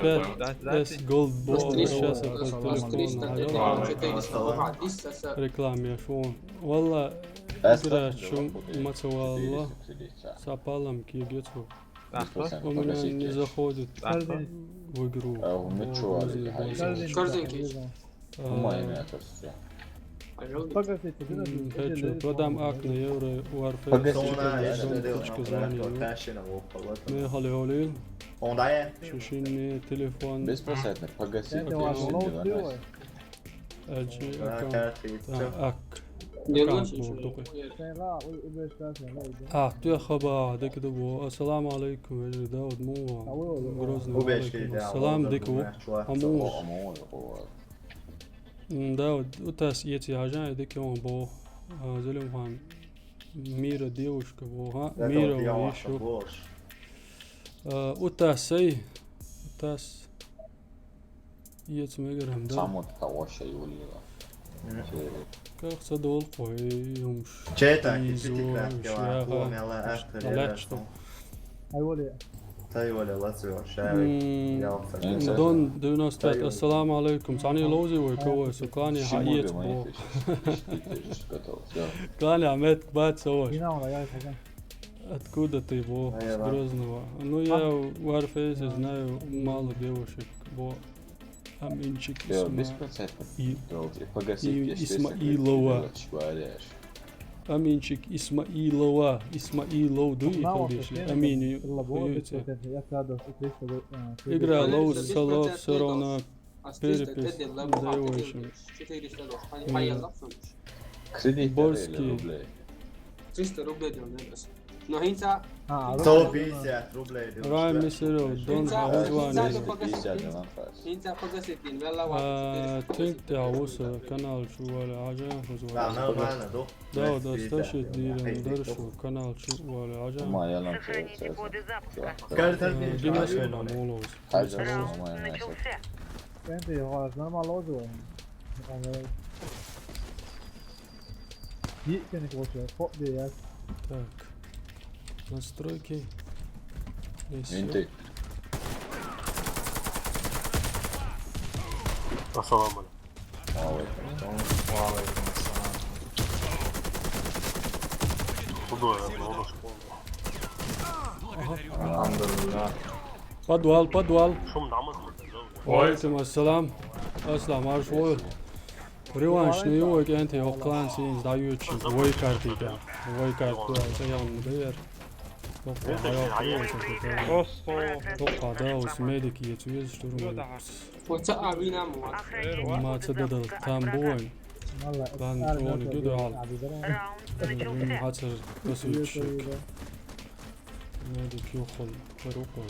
5s Gold Ball, сейчас я по телефону рекламе iPhone. Валла, игра шум мацевалла, сапалам кигецу. У меня не заходит в игру. Хочу, продам ак на евро Warface. Мы халиолил. Шишини телефон. Беспроцентно, погасить телефон. LG аккаунт. Ак. يا خبا ديك دبو السلام عليكم يا داود مو غروزنا السلام ديكو امو داود وتاس يتي هاجان ديك يوم بو زلم خان ميرا ديوشك بو ها ميرا ويشو وتاس اي وتاس يت ميجر همدا Само кawasha юлила. Как садол قوي Četak i tikrat kela huomella ähtäriä. Taivole lasua shäävi jalta. دون دون استاذ السلام عليكم تعني لوزي وكوي سكاني حقيت بو كاني عملت بات سوى откуда ты бо с Грозного ну я Warface знаю мало девушек бо Аминчик Исмаилова Аминчик Исмаилова Исмаилов дуй ходишь Амин игра лоу салот все равно перепись девушек Борский 300 рублей делал, но хинца... 150 рублей. Рай Мисеров, Дон Хаузвани. Хинца погаситин, велла Тинк Ауса, канал Чували, Аджан Хаузвани. Да, нормально, Да, достаточно дирен, дыршу, канал Чували, Аджан. Сохраните коды запуска. Димасона Молоус. Раунд начался. Так, настройки. Винты. Ассаламу Alaikum assalam. Худой, одно Alhamdulillah. Подвал. Шум намаз. Алейкум ассалам. Аслам, аршвой. Реванш не его, кенте, оклан син, сдаючи, вой картига. Вой карту, саян бер. Тоqa daus медики يتويز штурм. وتأبينا موات ما تدل تامبوين. Lan onu dudal. Раунд начался. Hatır tasıçık. Medik yoxul. Faroko.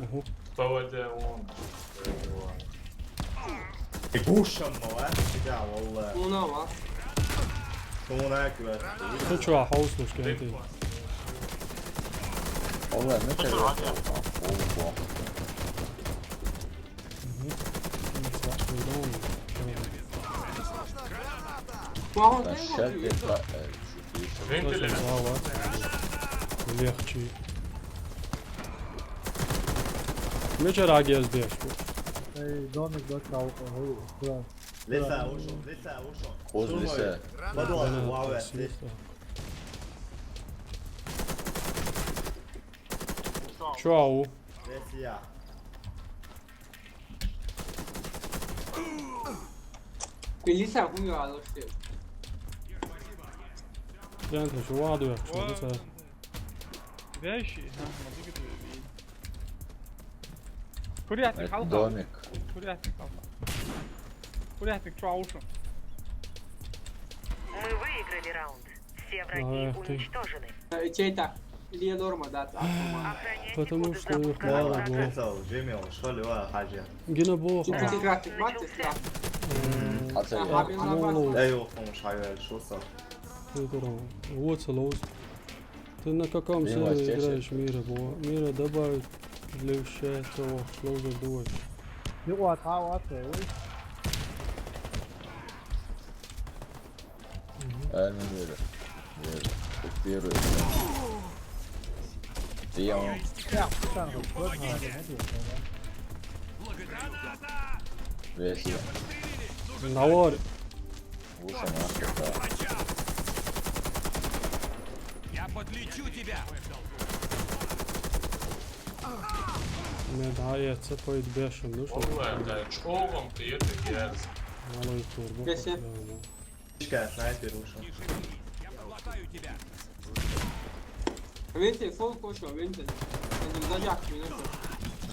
Oho. فوده وون Pusham ma sitä والله. هنا ما هناك بس. Kaçwa hausluş kenti. والله ما كان ما هو Легче. Мечер агез деш. Lisää ušo. Uz lisää. Padola u avesti. Čau. Vesija. باللسان هم يعلو شيء Kenti şu vadı şu mesela. Вящий, смотри, где ты. Курятник, Это халка. домик. Курятник, халка. Курятник, чё, аушен. Мы выиграли раунд. Все враги Ах ты. уничтожены. Чей так? Или я норма, да? Охраняйте Потому коды что их запуска мало врага. было. كنسل جيمي وشغل حاجة Gina boh. Ты график, мать, ты حتى ايوه مش حاجة شو صار Вот салоз. Ты на каком Мира сервере здесь играешь мира, бо? Мира добавить для счастья, сложно думать. يقعد تعاود تسوي المدير كثير ديون يا كان غلط هذا بيسي Навари. وسمع Ne daje, co pojet bešem, nužno. Pogledaj, čogom prijete gerz. Malo je turbo. Gdje si? ايش كان سنايبر وشو Видите, фол кошо, видите? Они зажак, видите?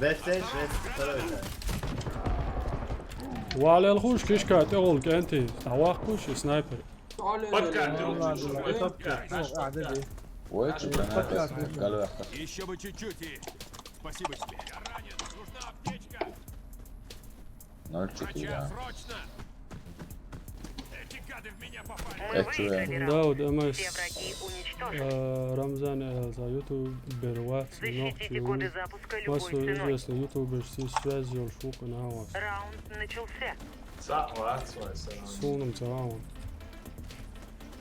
بس ايش بس وعلى الخوش كيش كات اغلق انت تعواق كوش سنايبر. Подкатил, والله чушь, بالله قاعد لي ويتش بنات قالوا يحتاج Еще бы чуть-чуть и... Спасибо тебе. Я ранен. Нужна аптечка. 0-4 Срочно. Эти гады в меня попали. Мы выиграли раунд. داود امس Все враги уничтожены. رمضان за ютубер ват Защитите коды запуска любой Массу ценой. известный ютубер с связью шука на вас. Раунд начался. Согласен, согласен. Сунам цаун.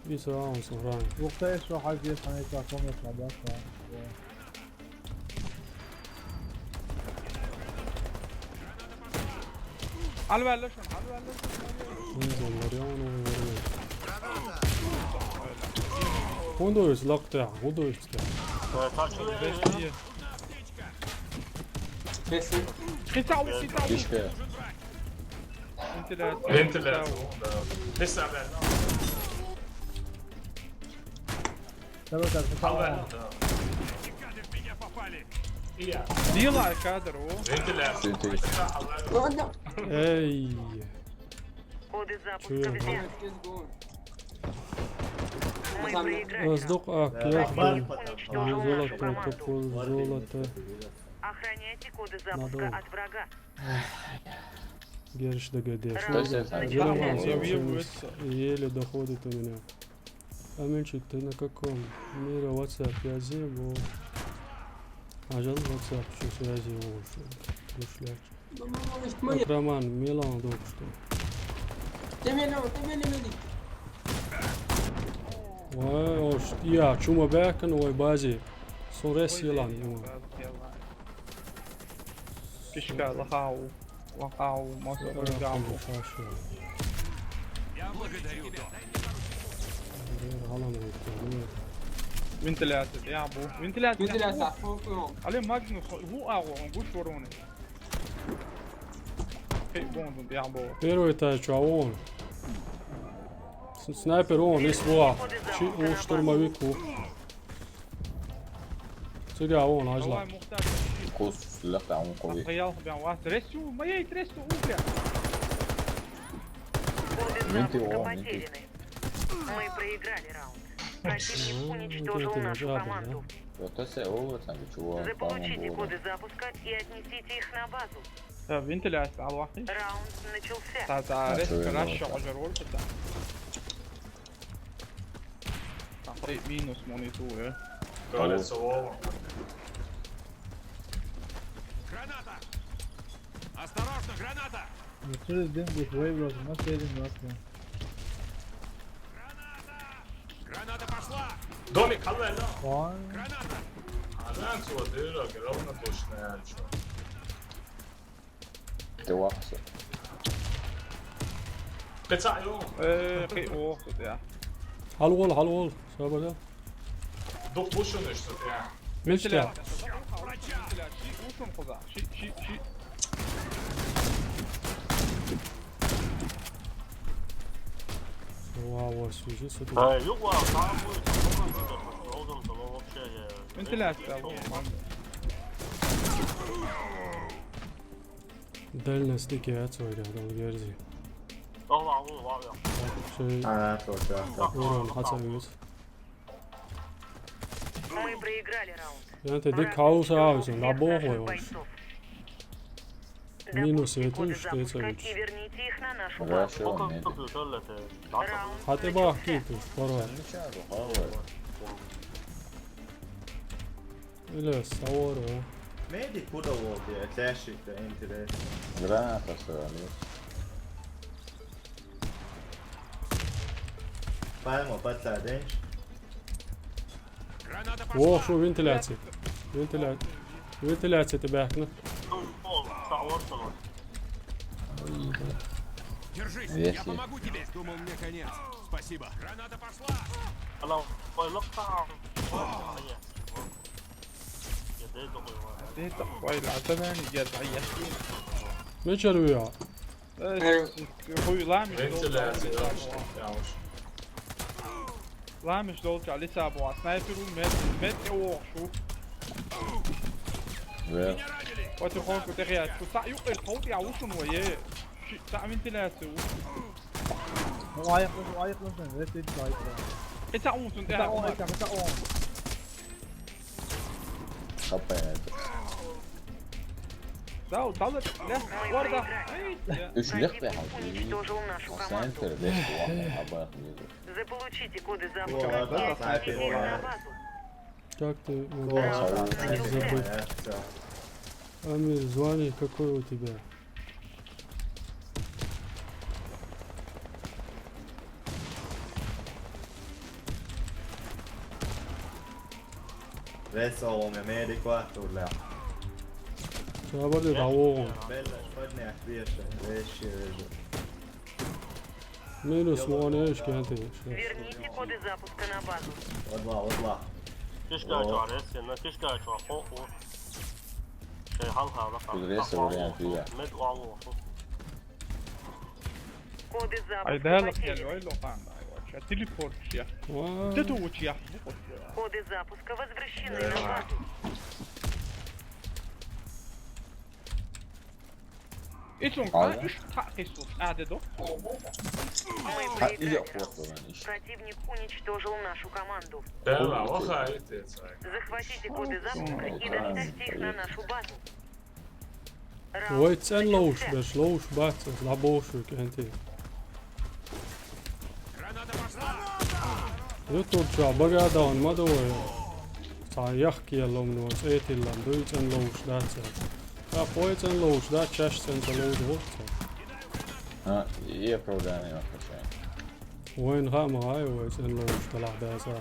И цаун сыграем. وقتها شو حاجة يسمع يطلع كم يطلع بس على بالله شنو على بالله انزل مريان ومريان. هوندويس لقطع هوندويس Беси. قطعوا كيشكا Вентилятор, да. Леса, блядь. سبب Халвен, да. Эти гады в меня попали. И я. ديلا كادر هو Вентилятор. سنتي Халвен. Эй! Коды запуска Чё? взяты. Мы проиграли раунд. أصدق أكياخ золото, топор, золото. Охраняйте коды запуска Надо. от врага. Герш догадешь. Раунд начался. Еле доходит у меня. Аминчик, ты на каком? Мира WhatsApp, я зебу. Ажал WhatsApp, что связи лучше. Ушлять. Роман, Милан, только что. Ой, я чума бэкэн, ой, бази. Сорес елан, ему. كيشكا لقاو مصر جامبو Я благодарю, док. فنتلاتر يا ابو فنتلاتر Вентиляция, фол ком. عليه ماجنوس هو اغو نقول وروني كي بوند يا ابو Первый этаж, а он. Снайпер он, и свах. У штурмовику. Сега он, والله ажла. مختار قوس لقطع عمو قوي خيال بيان واحد ريستو ما يتريستو اوبيا Коды Винты, запуска о, потеряны. Мы проиграли раунд. Противник уничтожил это нашу жаба, команду. Вот это овер там чего Заполучите коды запуска и отнесите их на базу. فنتلاتر على واحد Раунд начался. تاع ريست شوية كراش نقطة. عجر وول بتاع طيب مينوس مونيتور Колесо Вова. Граната! Осторожно, граната! через день будет вейвер, но следим нас. Граната пошла! Домик, Халвен, да. Ван. Граната! Халвен, чего, дырок, ровно точно, чё. ты вахса قطع يوم. قي اوه يا Halvol. Sabah da. دوك بوشن işte ya. Мечта. شي وشو نقضى شي Вау, свяжи с этим. فنتلاتر Дальность дикий отсюда, там верзи. شيء ورون حتى Мы проиграли раунд. يعني تديك هاوس هاوس لعبوه ويوش минус Допустим коды это что запуска это и верните их на нашу базу. Хорошо, Раунд حتى بقى كيتو فرق إلا صوروا Medi kuda ovdje, tešite, interes. Granata se radi. Pa ajmo, bacaj denč. اوه شو فنتيلاتي فنتيلاتي تبعكنا Держись, Весь я помогу тебе. Думал, мне конец. Спасибо. Граната пошла. ايه تقوي العتبان جدعية ميشل وياه هو لامش Ventilacija, jauši. لامش دولك على سابوا سنايبر والمت يوحشوا Вверх. وتخون كتغيات كسا يقل الخوت يعوشون وياه ساعة من ثلاثة هو هيخلص من ريت دايت انت عوشون بتاع اون بتاع اون Kapayın. داو طلت لا وردة Üç licht be уничтожил нашу команду. Center, best one, aber Заполучите коды О, запуска да, и снайпер, отнесите их да. на базу. как ты Раунд начался. Все. Амир, звони, какой у тебя? Već ovome mediku, a tu lea. Treba da ovo Bella, spadne, viješe, veši, vežu. minus one ايش كانت ايش Верните коды запуска на базу. Odla. Kudresa vuruyan kıyıya. Коды запуска عيدها لك يا потеряны. الويل وقام تليبورت يا Vay. تدوت يا Коды запуска возвращены на базу. ايش Aynen. ايش تحقيص قاعدة دو Мы Ha iyi проиграли. korkulan iş. Противник уничтожил нашу команду. Dēlā, ohā, itiecāji. Захватите коды запуска и доставьте их на нашу базу. Voit sen لوش باش لوش بات لعبوشو كانت Граната пошла. يطول شو بقى داون ما دوي صار يحكي يلا من وس ايت يلا دويت ان لوش دات Ja, pojecan lūš, da češcen te lūdzu vurca. Ha, ieprogrammēju apakšai. وين غام هاي وين لوش طلع بازا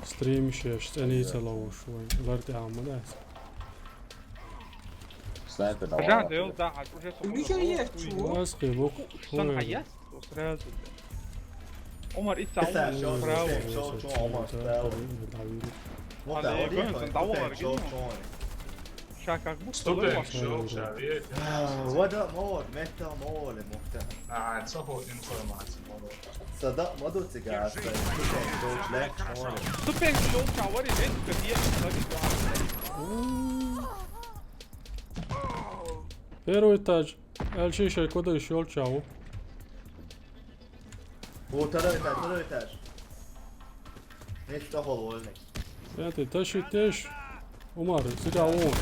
ستريم شيش تانيتا لوش وين غيرتي عم داس Sniper da رجعت var. يلا داعك وجهت Миша есть, чего? واسقي بوك استنى حياس وسرازل عمر ايه Esa تعود šau, فراو šau, šau, Omar spēlē. Mums tā Allez, odien, Guns, tu daudz teiksi var šau, gino. šau. شاكك بص Studenti šaukšā vieti. Vada mor, metā moli, muhtā. Nē, sapot informāciju. Sada motocikās, tad studenti šauš lēks moli. سوبر شو شاوري بنت كثير Первый этаж. Эльшиша, куда еще чау? O, второй этаж. Нет, что хол вольный. Пятый, тащи тешь. Умар, сюда он.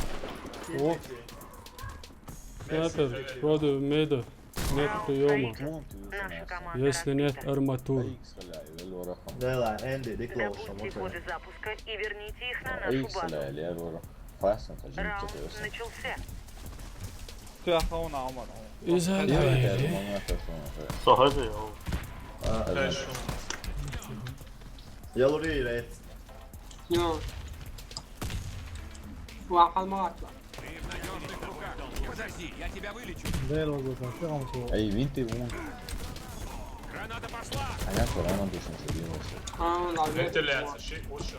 О, Пятер, вроде меда. Нет приема. Наша команда Если нет разбита. арматур. Dēlā, Endi, diklauša Добудьте mutē. коды запуска и верните их на нашу X базу. eller jag var fasen för inte Раунд det. начался. تاخونا عمر إذا Jag لا vet inte många personer. Trešo. Jalurī reiz. يلا. واحد ما اطلع. Ты в надежных руках. Подожди, я тебя вылечу. زي الوظيفة فيهم شو Ej, vinti un. Граната пошла. A ja to rano dušam se bilo se. اه لا Ventilacija, šī ušā.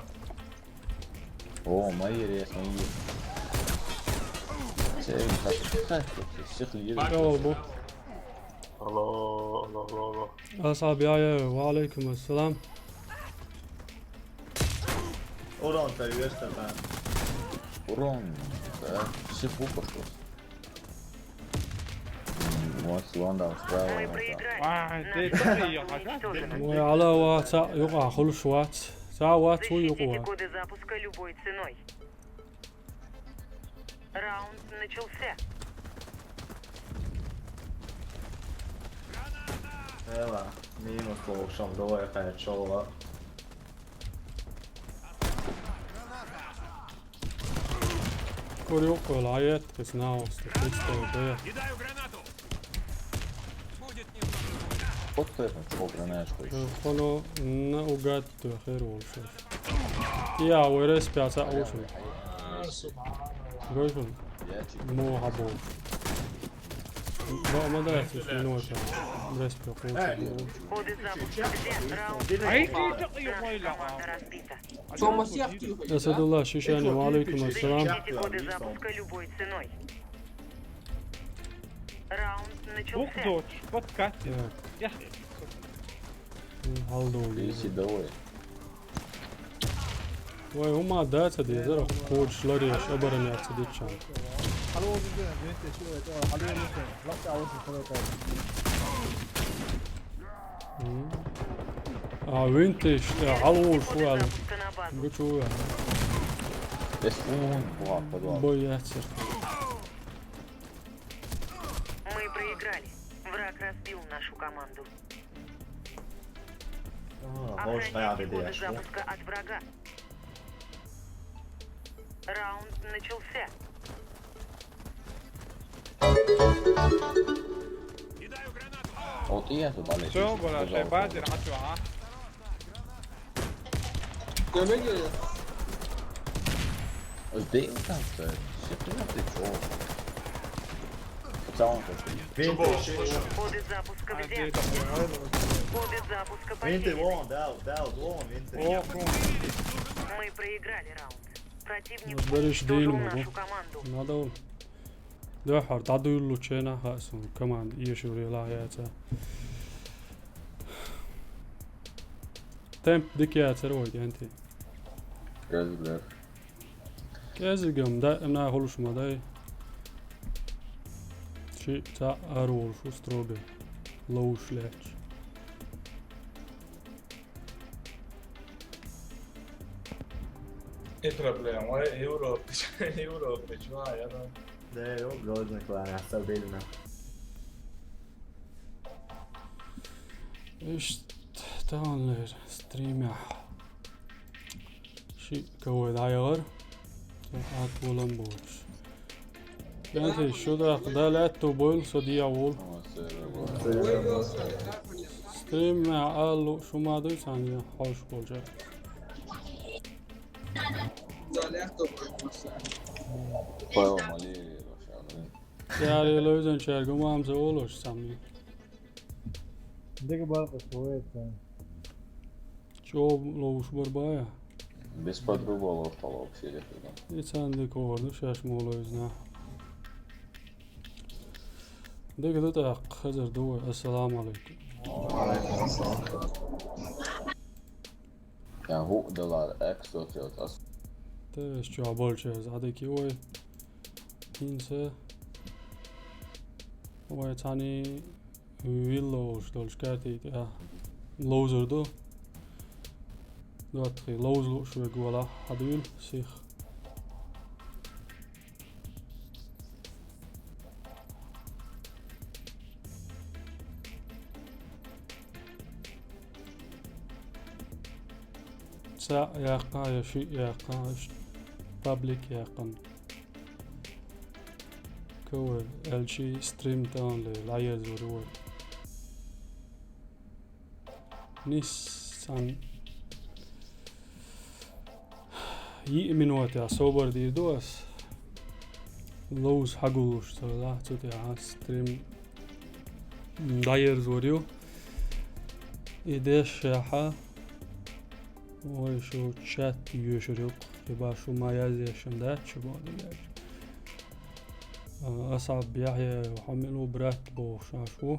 O, majer, majer. Sevim, kako šehli jedi. يلا بو الله الله الله الله. أصحابي يا وعليكم السلام. Uron tev iestarpē. Урон, да, все пупа что. Once one down square, Мы one проиграли. Ты Наша команда приехал, уничтожена. وعلى وات يقع خلص وات ساعة وات Защитите ويقع коды запуска любой ценой. Раунд начался. Evo, minus slušam, dvoje headshot. كل يقع العيات كسناو استفدت وبيع Кидаю гранату. Будет немного. Pottepen skogranärskydd. خلو نوجد خير والشوف يا ورس بيعتا أوشن قوشن مو حبو ما دارت في نوتا رس بيقوشن Коды запуска где? Раунд Ай, начался. ты такой Наша лага. команда разбита. Тома всех тихо. أسد الله شيشاني وعليكم السلام Защитите коды запуска любой ценой. Раунд начался. Букдоч, подкатит. يا Я هالدوغي Easy doy. وای هما داتا دي زرق كوش لاريش أبرن يعتديتشان حلوة جدا بنت شوية حلوة جدا لا تعود في وينتش علول شو على Запуска на базу. قلت شو Yes, подвал. بوي يحتر Мы проиграли. Враг разбил нашу команду. Možeš najaviti Охраняйте коды dješku. запуска от врага. Раунд начался. Кидаю гранату. Oot iäsud alles. شو ولا بادر عشو ها. Yemek yiyor. Det är inte alls det. Shit, det är inte så. Pocałam to się. Vintage, Коды запуска Ты где? такой. Коды запуска vintage потеряны. one, Dell one, vintage. Мы проиграли раунд. Противник بلاش دين уничтожил مبو нашу команду. هذا ده حر تعدو يلو تشينا هاسون كمان يشوري لا ياتا تمp ديك يا تروي انت Gözler. كازقم دا انا هولش ما داي شي تا ارول شو ستروبي لوش لاتش Il problema è Europa, cioè Europa, ci vai, allora. Da je ovo grozno koja je stabilna. ايش تاون ستريم شي كوي دايغر تاعت ولن بوش انت شو ده لا توبول صديع وول ستريم قالوا شو ما ادري ثانية حوش بولجا Zalerto مثلا. Pojavo maliri došao. يعني لو اذا شاركوا ما هم زولوش سامي ديك برضه شوية شو لو شو بربايا Bez подругого ostalo uopće ljepno. i sam diko شاش مولو يزنا ديك دوتا خزر دو السلام عليكم Ja $1 ekstra od as. تاش جو عبالشاز عديكي وي ينسى وي تاني ويلوش دولش كاتي تا لوزر دو دواتخي لوزلو شو يقولا حدويل سيخ سا ياقا يشي ياقا بابليك ياقن كور الشي ستريم داون للعياز ورول نيسان يأمنوا تاع صوبر دير دوس لوز حقوش تلا تاع ستريم داير زوريو إيديش شاحة وشو تشات يشرق يبقى شو ما يازي شمدات شو بعد أصعب يحيى وحملوا برات بو شاشو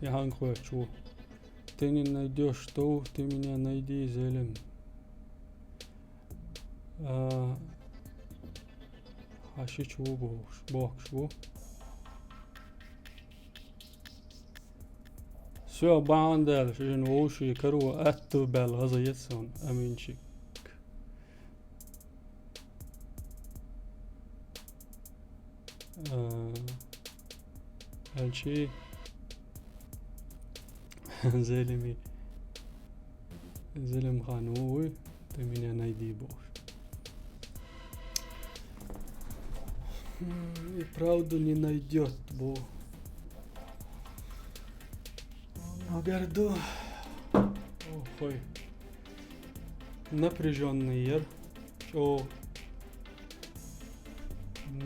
يهان خوات شو تاني найдёшь то ты меня найди зелем هاشي شو بوش بوك شو سو باندل شجن ووشي كرو أتو بالغزيتسون أمينشيك هالشي زلم خانوي تمين أنا يديبوش и правду не найдет, бо горду ой напряженный ер, что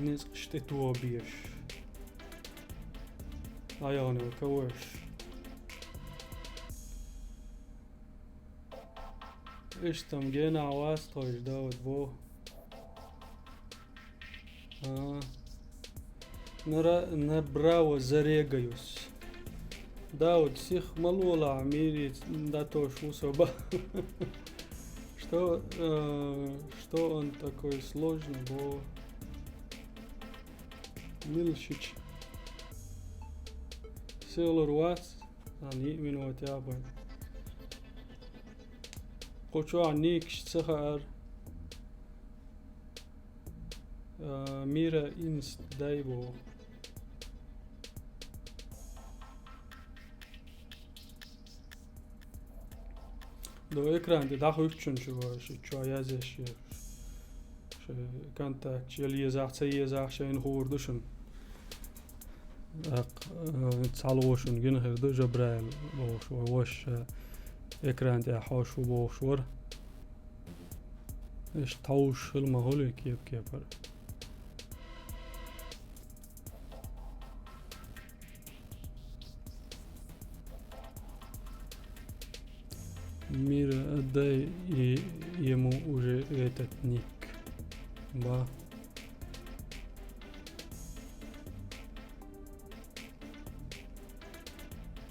не что ты объешь, а я не кого إيش تم جينا عواز طويش داود بو نبراو زريقيوس داود سيخ ملولا عميري дато шо соба что он такой сложный, бо Милшич سيلور واس عن يؤمن وتعبد قوشو عنيك سخر ميرا إنس دايبو دو إكران دي داخل يكشن شو يازش كانت يلي يزاح سيزاح شين خوردوشن تعالوشن جنهر دو جبرائيل وش إكران دي حوش وبوشور إيش توش المغولي كيف كيفر مير أداي يمو уже этот ник ба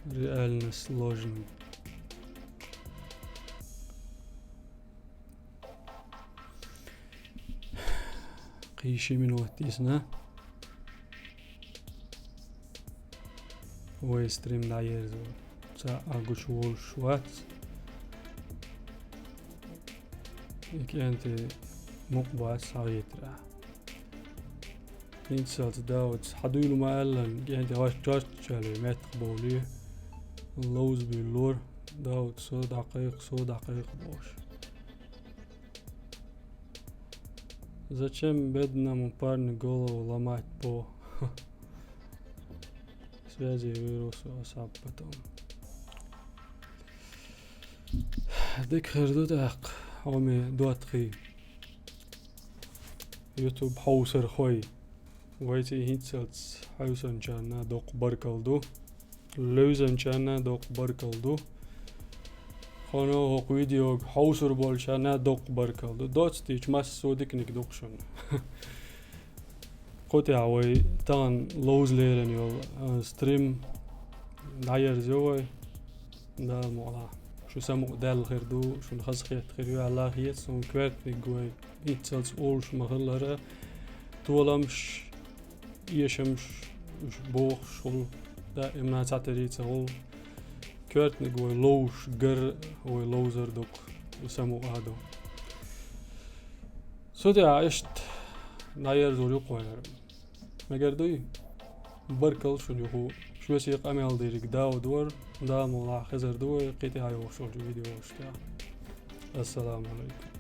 реально сложный. قيشي من وقتيسنا ويستريم داير زو تا أقوش وول شوات يكي أنت مقبع صغير إنسات داود حدويلو ما ألن يكي أنت غاش جاش تشالي مات قبولي اللوز باللور داود سو دقيق بوش Зачем бедному парню голову ломать по связи вирусу асаб потом? ديك خردو تاق عمي دواتخي يوتيوب حوسر خوي ويتي هيتسلت حوسن جانا دوق بركالدو لوزن جانا دوق بركالدو خانه حق ویدیو حوسر بالشه نه دوق برکالدو داستیچ ماس سودیک نیک دوقشون قطع عوی تان لوز لیرن یول ستریم دایر زوی دال مولا شو سمو دال خردو شو نخص خيط خيريو الله خيط سون كوارت بيقوي يتسلس اولش مخلره تولمش يشمش بوخ شغل دائما تعتريت سغل كوارت نقوي لوش قر هو لوزر دوك وسمو هادو سودي عشت ناير زوري قوير ما قردوي بركل شو يخو شو يسيق اميال ديريك داو دور دا مولا خزر دوي قيتي هاي وشو الفيديو وشتا السلام عليكم.